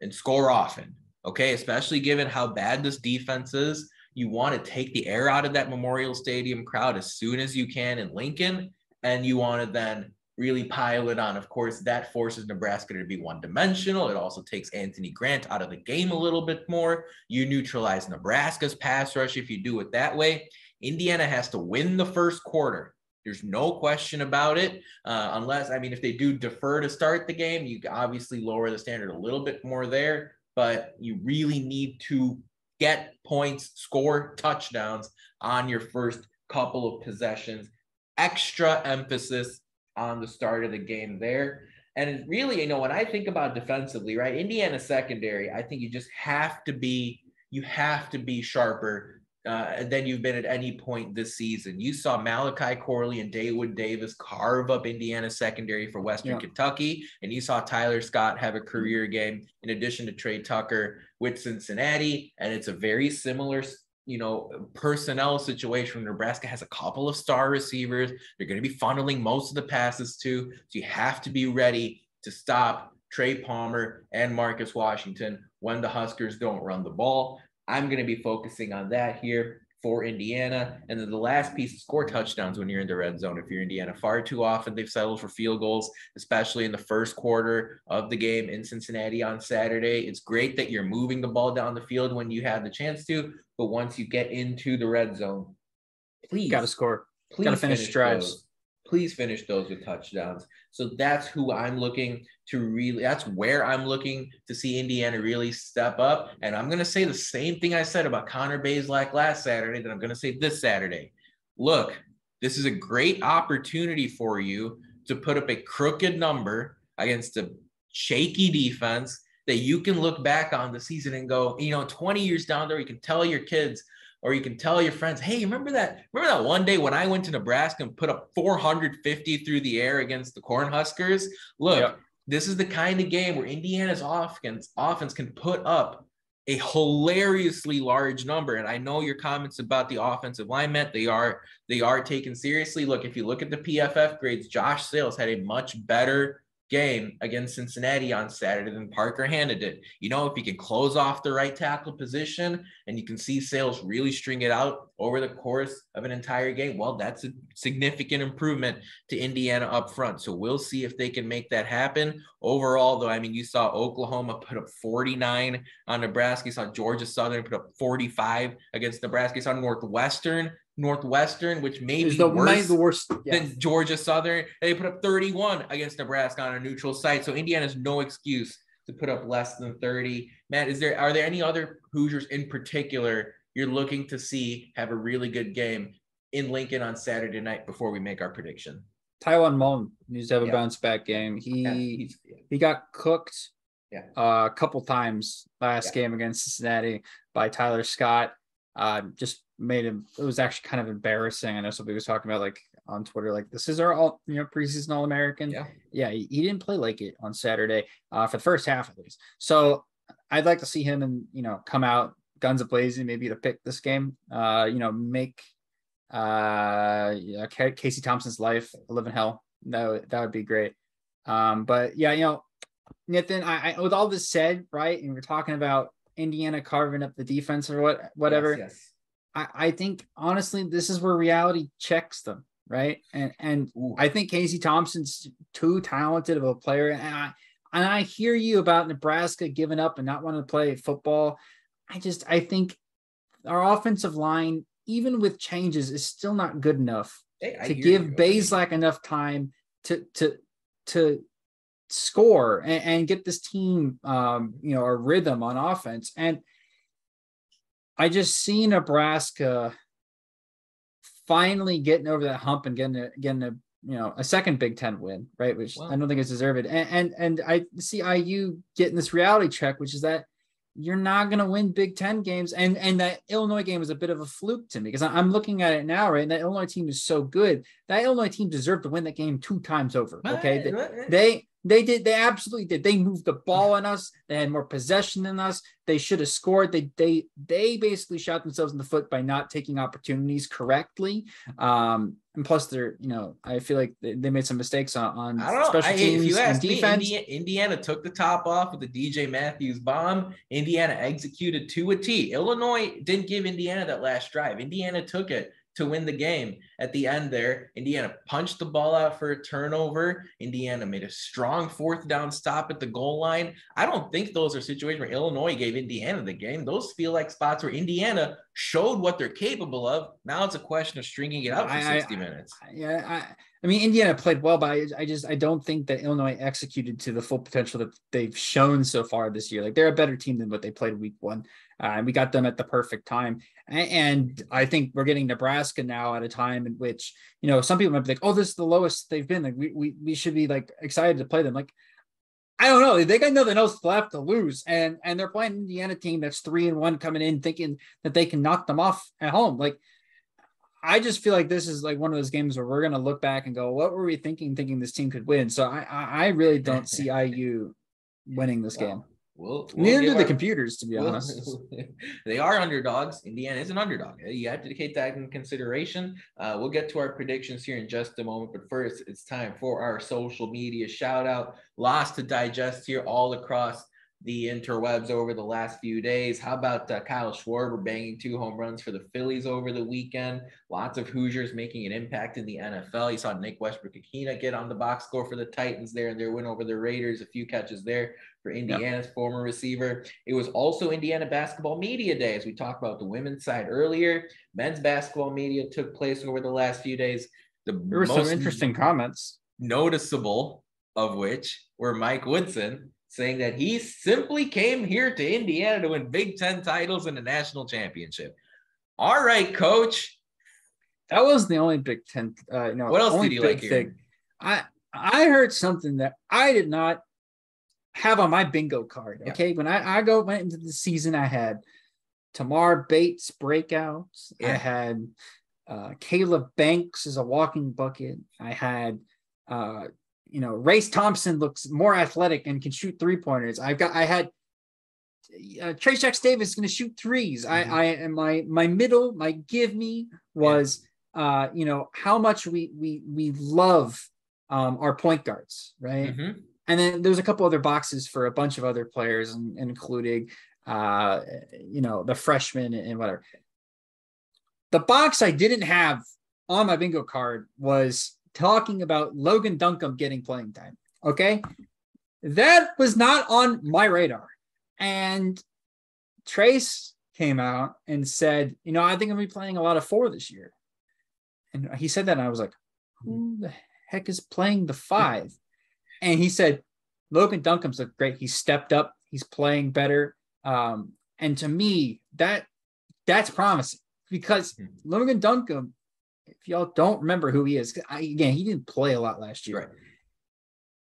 S1: and score often. Okay, especially given how bad this defense is. You want to take the air out of that Memorial Stadium crowd as soon as you can in Lincoln, and you want to then really pile it on. Of course, that forces Nebraska to be one-dimensional. It also takes Anthony Grant out of the game a little bit more. You neutralize Nebraska's pass rush if you do it that way. Indiana has to win the first quarter. There's no question about it. Unless, I mean, if they do defer to start the game, you obviously lower the standard a little bit more there, but you really need to get points, score touchdowns on your first couple of possessions. Extra emphasis on the start of the game there. And it really, you know, when I think about defensively, right, Indiana secondary, I think you just have to be sharper than you've been at any point this season. You saw Malachi Corley and Dawood Davis carve up Indiana secondary for Western Kentucky, and you saw Tyler Scott have a career game in addition to Trey Tucker with Cincinnati, and it's a very similar personnel situation. Nebraska has a couple of star receivers. They're going to be funneling most of the passes to, so you have to be ready to stop Trey Palmer and Marcus Washington when the Huskers don't run the ball. I'm going to be focusing on that here for Indiana. And then the last piece is score touchdowns when you're in the red zone. If you're Indiana, far too often they've settled for field goals, especially in the first quarter of the game in Cincinnati on Saturday. It's great that you're moving the ball down the field when you have the chance to, but once you get into the red zone, please
S2: got to score. Got to finish drives.
S1: Please finish those with touchdowns. So that's who I'm looking to that's where I'm looking to see Indiana really step up. And I'm going to say the same thing I said about Connor Bazelak last Saturday that I'm going to say this Saturday. Look, this is a great opportunity for you to put up a crooked number against a shaky defense that you can look back on the season and go, 20 years down there, you can tell your kids, or you can tell your friends, hey, remember that one day when I went to Nebraska and put up 450 through the air against the Cornhuskers? Look, This is the kind of game where Indiana's offense can put up a hilariously large number. And I know your comments about the offensive line meant they are taken seriously. Look, if you look at the PFF grades, Josh Sales had a much better game against Cincinnati on Saturday than Parker Handed did. If you can close off the right tackle position and you can see Sales really string it out over the course of an entire game, well, that's a significant improvement to Indiana up front. So we'll see if they can make that happen. Overall, though, you saw Oklahoma put up 49 on Nebraska. You saw Georgia Southern put up 45 against Nebraska. You saw Northwestern, which may be worse than Georgia Southern. They put up 31 against Nebraska on a neutral site. So Indiana has no excuse to put up less than 30. Matt, are there any other Hoosiers in particular you're looking to see have a really good game in Lincoln on Saturday night before we make our prediction?
S2: Tywan Mullen needs to have a bounce back game. He got cooked a couple times last game against Cincinnati by Tyler Scott. Just made him, it was actually kind of embarrassing. I know somebody was talking about like on Twitter, like this is our all preseason All-American. He didn't play like it on Saturday for the first half at least. So I'd like to see him and come out guns a-blazing, maybe to pick this game. Make Casey Thompson's life a living hell. That would be great. But Nathan, I with all this said, right, and we're talking about Indiana carving up the defense or whatever. Yes. I think honestly, this is where reality checks them, right? And I think Casey Thompson's too talented of a player. And I hear you about Nebraska giving up and not wanting to play football. I think our offensive line, even with changes, is still not good enough to give Bazelak enough time to score and get this team, a rhythm on offense. And I just see Nebraska finally getting over that hump and getting a second Big Ten win, right? Which I don't think is deserved. And I see IU getting this reality check, which is that you're not going to win Big Ten games. And that Illinois game was a bit of a fluke to me because I'm looking at it now, right? And that Illinois team is so good. That Illinois team deserved to win that game 2 times over. Okay. They did. They absolutely did. They moved the ball on us. They had more possession than us. They should have scored. They basically shot themselves in the foot by not taking opportunities correctly. And plus, I feel like they made some mistakes on
S1: I don't know.
S2: special teams
S1: If you
S2: and
S1: ask
S2: defense.
S1: me, Indiana took the top off with the DJ Matthews bomb. Indiana executed to a T. Illinois didn't give Indiana that last drive. Indiana took it to win the game at the end there. Indiana punched the ball out for a turnover. Indiana made a strong 4th down stop at the goal line. I don't think those are situations where Illinois gave Indiana the game. Those feel like spots where Indiana showed what they're capable of. Now it's a question of stringing it out for 60 minutes.
S2: I mean, Indiana played well, but I don't think that Illinois executed to the full potential that they've shown so far this year. Like, they're a better team than what they played week 1. We got them at the perfect time. And I think we're getting Nebraska now at a time in which, some people might be like, oh, this is the lowest they've been. Like, we should be like excited to play them. Like, I don't know. They got nothing else left to lose. And they're playing an Indiana team that's 3-1 coming in thinking that they can knock them off at home. Like, I just feel like this is like one of those games where we're going to look back and go, what were we thinking this team could win? So I really don't see IU winning this game. Neither do the computers, to be honest.
S1: They are underdogs. Indiana is an underdog. You have to take that in consideration. We'll get to our predictions here in just a moment. But first, it's time for our social media shout out. Lots to digest here all across the interwebs over the last few days. How about Kyle Schwarber banging 2 home runs for the Phillies over the weekend? Lots of Hoosiers making an impact in the NFL. You saw Nick Westbrook-Akina get on the box score for the Titans there in their win over the Raiders. A few catches there for Indiana's former receiver. It was also Indiana Basketball Media Day, as we talked about the women's side earlier. Men's basketball media took place over the last few days.
S2: There were some interesting comments.
S1: Noticeable of which were Mike Woodson saying that he simply came here to Indiana to win Big Ten titles and a national championship. All right, coach.
S2: That wasn't the only Big Ten.
S1: What else did you like hearing?
S2: I heard something that I did not have on my bingo card. Okay, when I went into the season, I had Tamar Bates breakouts. I had Caleb Banks as a walking bucket. I had Race Thompson looks more athletic and can shoot 3-pointers. I had Trey Jax Davis is going to shoot 3s. Mm-hmm. My give me was how much we love our point guards, right? Mm-hmm. And then there's a couple other boxes for a bunch of other players, and including the freshmen and whatever. The box I didn't have on my bingo card was talking about Logan Duncombe getting playing time. Okay. That was not on my radar. And Trace came out and said, I think I'm going to be playing a lot of 4 this year. And he said that, and I was like, who the heck is playing the 5? And he said, Logan Duncombe's looked great. He stepped up. He's playing better. And to me, that's promising, because Logan Duncombe, if y'all don't remember who he is, he didn't play a lot last year.
S1: Right.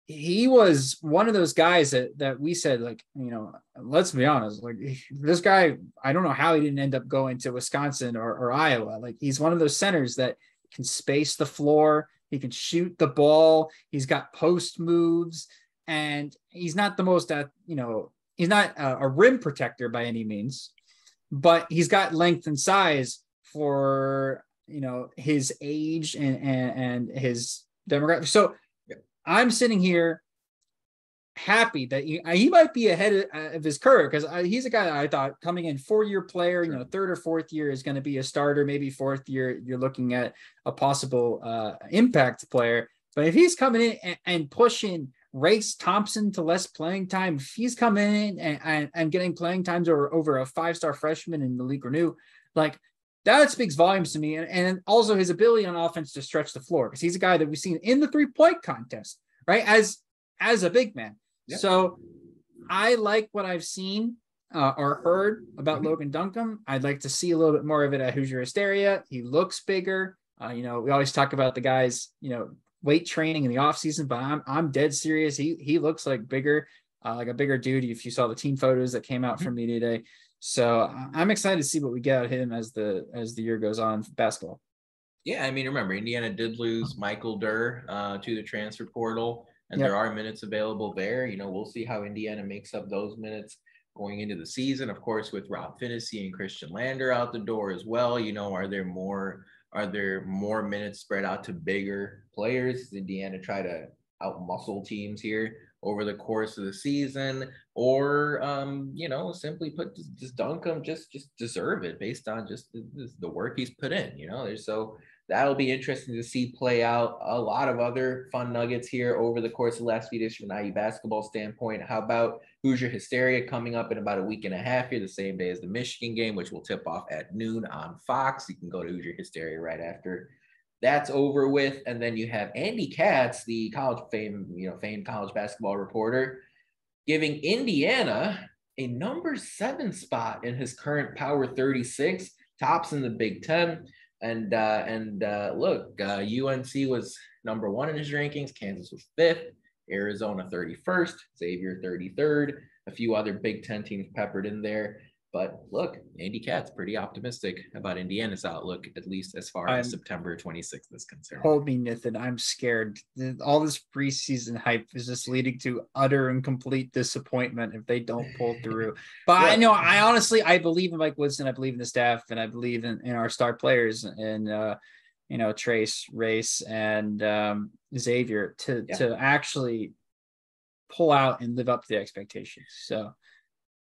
S2: He was one of those guys that we said, like, let's be honest, like, this guy, I don't know how he didn't end up going to Wisconsin or Iowa. Like, he's one of those centers that can space the floor. He can shoot the ball. He's got post moves, and he's not the most, he's not a rim protector by any means, but he's got length and size for, his age and his demographic. So I'm sitting here happy that he might be ahead of his curve, because he's a guy that I thought coming in 4-year player,
S1: sure.
S2: 3rd or 4th year is going to be a starter. Maybe 4th year, you're looking at a possible impact player. But if he's coming in and pushing Race Thompson to less playing time, if he's coming in and getting playing times over a 5-star freshman in Malik Renew, like, that speaks volumes to me. And also his ability on offense to stretch the floor, because he's a guy that we've seen in the 3-point contest, right? As a big man. Yep. So I like what I've seen or heard about Logan Duncombe. I'd like to see a little bit more of it at Hoosier Hysteria. He looks bigger. We always talk about the guys, weight training in the off season, but I'm dead serious. He looks like a bigger dude. If you saw the team photos that came out from Media Day. So I'm excited to see what we get out of him as the year goes on for basketball.
S1: Yeah, I mean, remember, Indiana did lose Michael Durr to the transfer portal. and there are minutes available there. We'll see how Indiana makes up those minutes going into the season. Of course, with Rob Finney and Christian Lander out the door as well, are there more minutes spread out to bigger players? Does Indiana try to outmuscle teams here over the course of the season, or simply just dunk them, just deserve it based on just the work he's put in? So that'll be interesting to see play out. A lot of other fun nuggets here over the course of the last few days from an IU basketball standpoint. How about Hoosier Hysteria coming up in about a week and a half here, the same day as the Michigan game, which will tip off at noon on Fox. You can go to Hoosier Hysteria right after that's over with. And then you have Andy Katz, the famed college basketball reporter, giving Indiana a number 7 spot in his current Power 36, tops in the Big Ten. And look, UNC was number 1 in his rankings. Kansas was 5th, Arizona 31st, Xavier 33rd, a few other Big Ten teams peppered in there. But look, Andy Katz pretty optimistic about Indiana's outlook, at least as far as September 26th is concerned.
S2: Hold me, Nathan. I'm scared. All this preseason hype is just leading to utter and complete disappointment if they don't pull through. But I know, I believe in Mike Woodson. I believe in the staff, and I believe in our star players, and Trace, Race, and Xavier to actually pull out and live up to the expectations. So.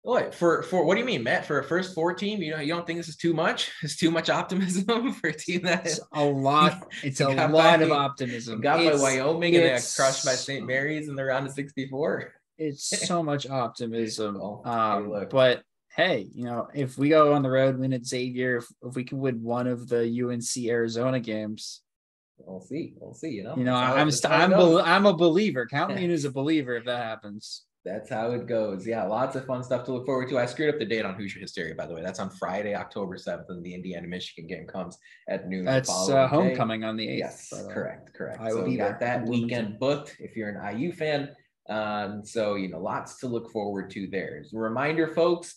S1: What for what do you mean, Matt? For a first 4 team, you don't think this is too much? It's too much optimism for a team that
S2: is a lot. It's a lot of optimism.
S1: Got by Wyoming and they got crushed by St. Mary's in the round of 64.
S2: It's so much optimism. But hey, if we go on the road, win at Xavier, if we can win one of the UNC Arizona games,
S1: we'll see.
S2: I'm a believer. Count me in as a believer if that happens.
S1: That's how it goes. Yeah, lots of fun stuff to look forward to. I screwed up the date on Hoosier Hysteria, by the way. That's on Friday, October 7th, and the Indiana-Michigan game comes at noon.
S2: That's homecoming on the 8th.
S1: Yes, correct. So you got that weekend booked if you're an IU fan. So, lots to look forward to there. As a reminder, folks,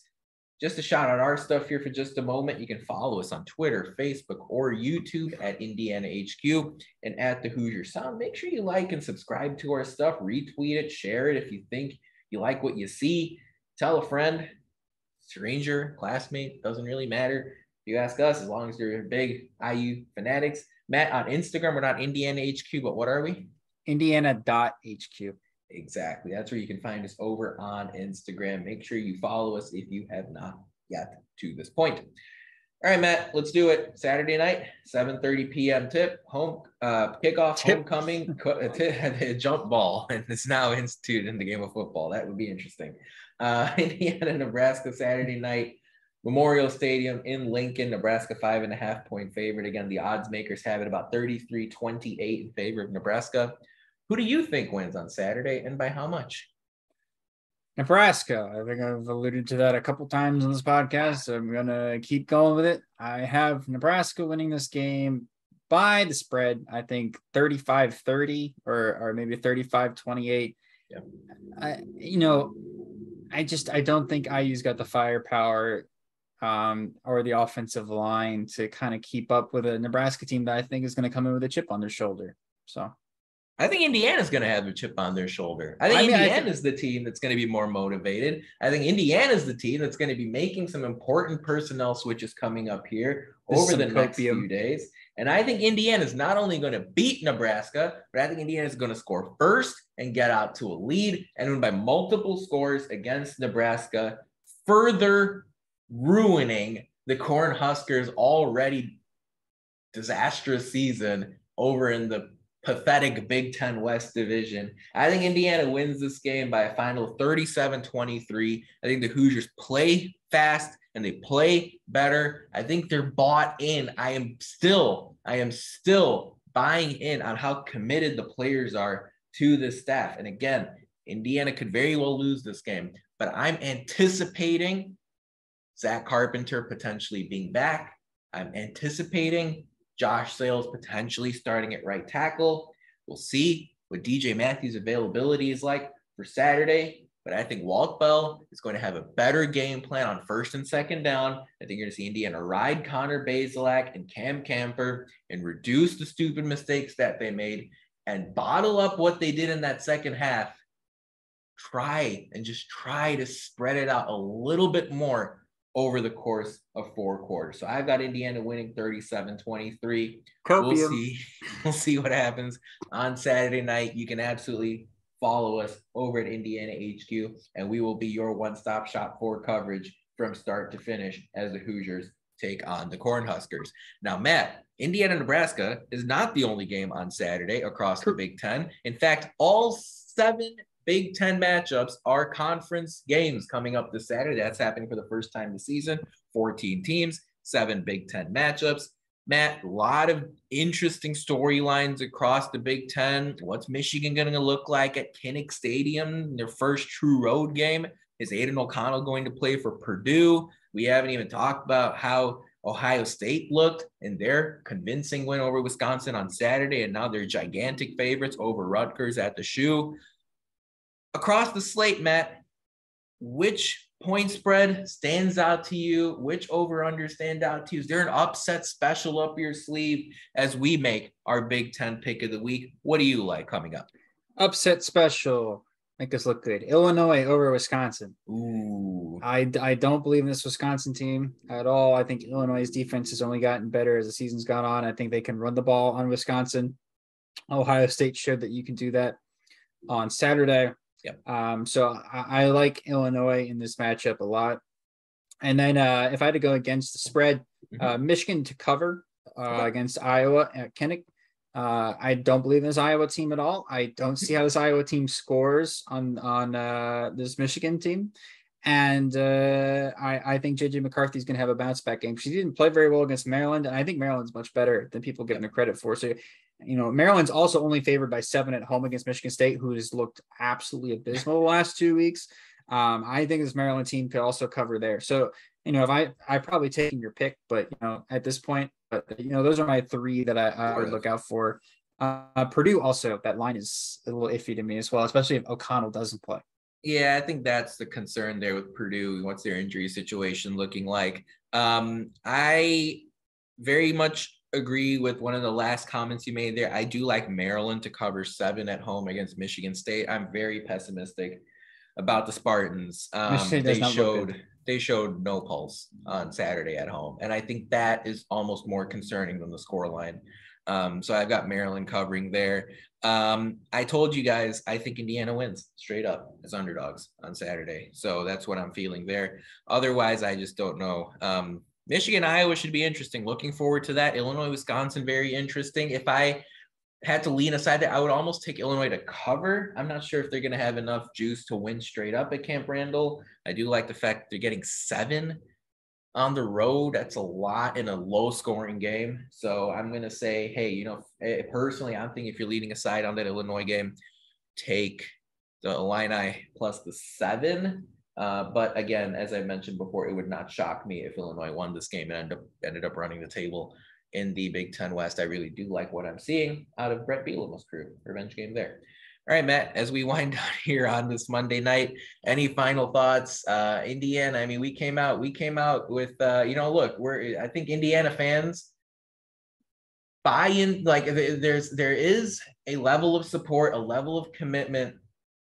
S1: just to shout out our stuff here for just a moment, you can follow us on Twitter, Facebook, or YouTube at Indiana HQ and at the Hoosier Sound. Make sure you like and subscribe to our stuff, retweet it, share it if you think you like what you see. Tell a friend, stranger, classmate, doesn't really matter. You ask us, as long as you're big IU fanatics. Matt, on Instagram, we're not Indiana HQ, but what are we?
S2: Indiana.HQ.
S1: Exactly. That's where you can find us over on Instagram. Make sure you follow us if you have not yet to this point. All right, Matt, let's do it. Saturday night, 7:30 p.m. tip, kickoff, homecoming, jump ball, and it's now instituted in the game of football. That would be interesting. Indiana, Nebraska, Saturday night, Memorial Stadium in Lincoln, Nebraska 5.5-point favorite. Again, the odds makers have it about 33-28 in favor of Nebraska. Who do you think wins on Saturday, and by how much?
S2: Nebraska. I think I've alluded to that a couple times on this podcast. So I'm going to keep going with it. I have Nebraska winning this game by the spread. I think 35-30 or maybe 35-28.
S1: Yeah.
S2: I don't think IU's got the firepower or the offensive line to kind of keep up with a Nebraska team that I think is going to come in with a chip on their shoulder. So
S1: I think Indiana's going to have a chip on their shoulder. I think Indiana's the team that's going to be more motivated. I think Indiana's the team that's going to be making some important personnel switches coming up here over the next few days. And I think Indiana's not only going to beat Nebraska, but I think Indiana's going to score first and get out to a lead and win by multiple scores against Nebraska, further ruining the Cornhuskers' already disastrous season over in the pathetic Big Ten West division. I think Indiana wins this game by a final 37-23. I think the Hoosiers play fast and they play better. I think they're bought in. I am still buying in on how committed the players are to this staff. And again, Indiana could very well lose this game, but I'm anticipating Zach Carpenter potentially being back. I'm anticipating Josh Sales potentially starting at right tackle. We'll see what DJ Matthews' availability is like for Saturday, but I think Walt Bell is going to have a better game plan on first and second down. I think you're going to see Indiana ride Connor Bazelak and Cam Camper and reduce the stupid mistakes that they made and bottle up what they did in that second half, try to spread it out a little bit more over the course of 4 quarters. So I've got Indiana winning 37-23.
S2: Copium.
S1: We'll see what happens on Saturday night. You can absolutely follow us over at Indiana HQ, and we will be your one-stop shop for coverage from start to finish as the Hoosiers take on the Cornhuskers. Now, Matt, Indiana, Nebraska is not the only game on Saturday across the Big Ten. In fact, all 7 Big Ten matchups are conference games coming up this Saturday. That's happening for the first time this season. 14 teams, 7 Big Ten matchups. Matt, a lot of interesting storylines across the Big Ten. What's Michigan going to look like at Kinnick Stadium, their first true road game? Is Aiden O'Connell going to play for Purdue? We haven't even talked about how Ohio State looked in their convincing win over Wisconsin on Saturday, and now they're gigantic favorites over Rutgers at the Shoe. Across the slate, Matt, which point spread stands out to you? Which over-under stand out to you? Is there an upset special up your sleeve as we make our Big Ten pick of the week? What do you like coming up?
S2: Upset special. Make us look good. Illinois over Wisconsin.
S1: Ooh.
S2: I don't believe in this Wisconsin team at all. I think Illinois' defense has only gotten better as the season's gone on. I think they can run the ball on Wisconsin. Ohio State showed that you can do that on Saturday.
S1: Yep.
S2: So I like Illinois in this matchup a lot. And then if I had to go against the spread, Michigan to cover against Iowa at Kinnick. I don't believe in this Iowa team at all. I don't see how this Iowa team scores on this Michigan team. And I think J.J. McCarthy is going to have a bounce back game. She didn't play very well against Maryland, and I think Maryland's much better than people give them credit for. So, Maryland's also only favored by 7 at home against Michigan State, who has looked absolutely abysmal the last 2 weeks. I think this Maryland team could also cover there. So, if I probably taking your pick, but at this point, those are my 3 that I would look out for. Purdue also, that line is a little iffy to me as well, especially if O'Connell doesn't play.
S1: Yeah, I think that's the concern there with Purdue. What's their injury situation looking like? I very much agree with one of the last comments you made there. I do like Maryland to cover 7 at home against Michigan State. I'm very pessimistic about the Spartans. They showed no pulse on Saturday at home. And I think that is almost more concerning than the scoreline. So I've got Maryland covering there. I told you guys, I think Indiana wins straight up as underdogs on Saturday. So that's what I'm feeling there. Otherwise, I just don't know. Michigan, Iowa should be interesting. Looking forward to that. Illinois, Wisconsin, very interesting. If I had to lean aside there, I would almost take Illinois to cover. I'm not sure if they're going to have enough juice to win straight up at Camp Randall. I do like the fact they're getting 7 on the road. That's a lot in a low scoring game. So I'm going to say, hey, personally, I'm thinking if you're leading aside on that Illinois game, take the Illini plus the 7. But again, as I mentioned before, it would not shock me if Illinois won this game and ended up running the table in the Big Ten West. I really do like what I'm seeing out of Brett Bielema's crew. Revenge game there. All right, Matt, as we wind down here on this Monday night, any final thoughts? Indiana, I mean, we came out with, look, I think Indiana fans buy in, like there is a level of support, a level of commitment,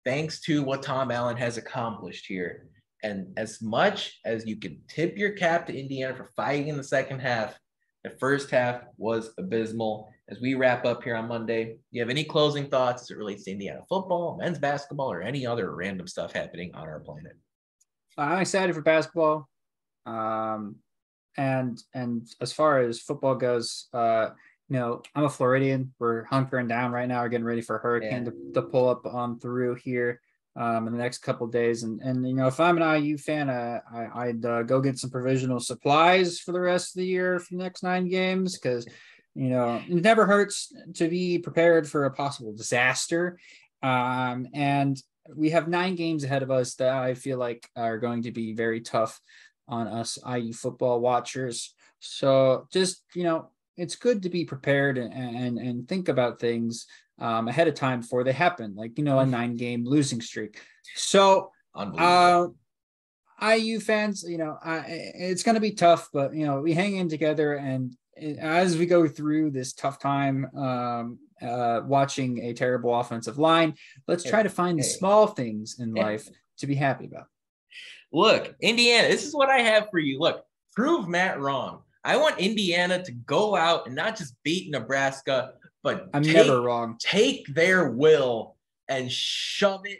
S1: thanks to what Tom Allen has accomplished here. And as much as you can tip your cap to Indiana for fighting in the second half, the first half was abysmal. As we wrap up here on Monday, do you have any closing thoughts as it relates to Indiana football, men's basketball, or any other random stuff happening on our planet?
S2: I'm excited for basketball. And as far as football goes, I'm a Floridian. We're hunkering down right now. We're getting ready for a hurricane to pull up on through here in the next couple of days. And if I'm an IU fan, I'd go get some provisional supplies for the rest of the year for the next 9 games, because it never hurts to be prepared for a possible disaster. And we have 9 games ahead of us that I feel like are going to be very tough on us IU football watchers. So just, it's good to be prepared and think about things ahead of time before they happen, like, a 9-game losing streak. So IU fans, it's going to be tough, but, we hang in together, and as we go through this tough time, watching a terrible offensive line, let's try to find the small things in life to be happy about.
S1: Look, Indiana, this is what I have for you. Look, prove Matt wrong. I want Indiana to go out and not just beat Nebraska, but
S2: never wrong.
S1: Take their will and shove it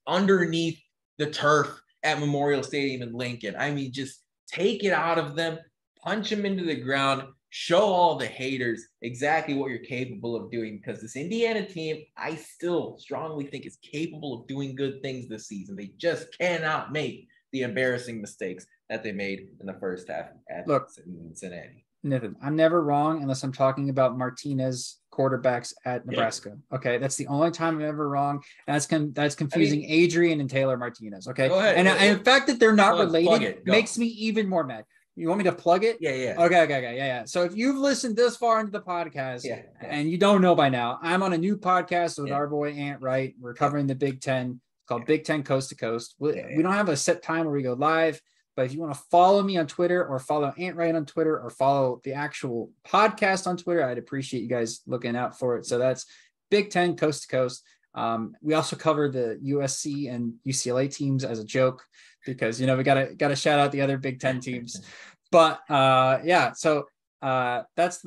S1: underneath the turf at Memorial Stadium in Lincoln. I mean, just take it out of them, punch them into the ground, show all the haters exactly what you're capable of doing, because this Indiana team, I still strongly think is capable of doing good things this season. They just cannot make the embarrassing mistakes that they made in the first half at Cincinnati.
S2: Nathan, I'm never wrong unless I'm talking about Martinez quarterbacks at Nebraska. Okay, that's the only time I'm ever wrong. And that's confusing Adrian and Taylor Martinez. Okay,
S1: go ahead,
S2: and the fact that they're not related makes me even more mad. You want me to plug it?
S1: Yeah.
S2: Okay. Yeah. So if you've listened this far into the podcast and you don't know by now, I'm on a new podcast with our boy Ant Wright. We're covering the Big Ten. It's called Big Ten Coast to Coast. We don't have a set time where we go live, but if you want to follow me on Twitter or follow Ant Wright on Twitter or follow the actual podcast on Twitter, I'd appreciate you guys looking out for it. So that's Big Ten Coast to Coast. We also cover the USC and UCLA teams as a joke, because we gotta shout out the other Big Ten teams. But so that's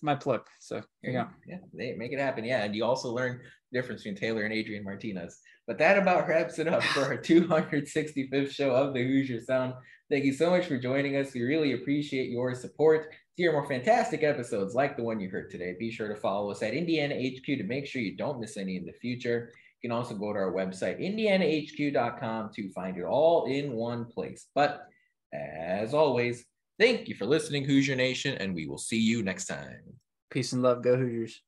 S2: my plug. So here you go.
S1: Yeah, they make it happen. Yeah, and you also learn the difference between Taylor and Adrian Martinez. But that about wraps it up for our 265th show of the Hoosier Sound. Thank you so much for joining us. We really appreciate your support. To hear more fantastic episodes like the one you heard today, be sure to follow us at Indiana HQ to make sure you don't miss any in the future. You can also go to our website, indianahq.com, to find it all in one place. But as always, thank you for listening, Hoosier Nation, and we will see you next time.
S2: Peace and love. Go Hoosiers.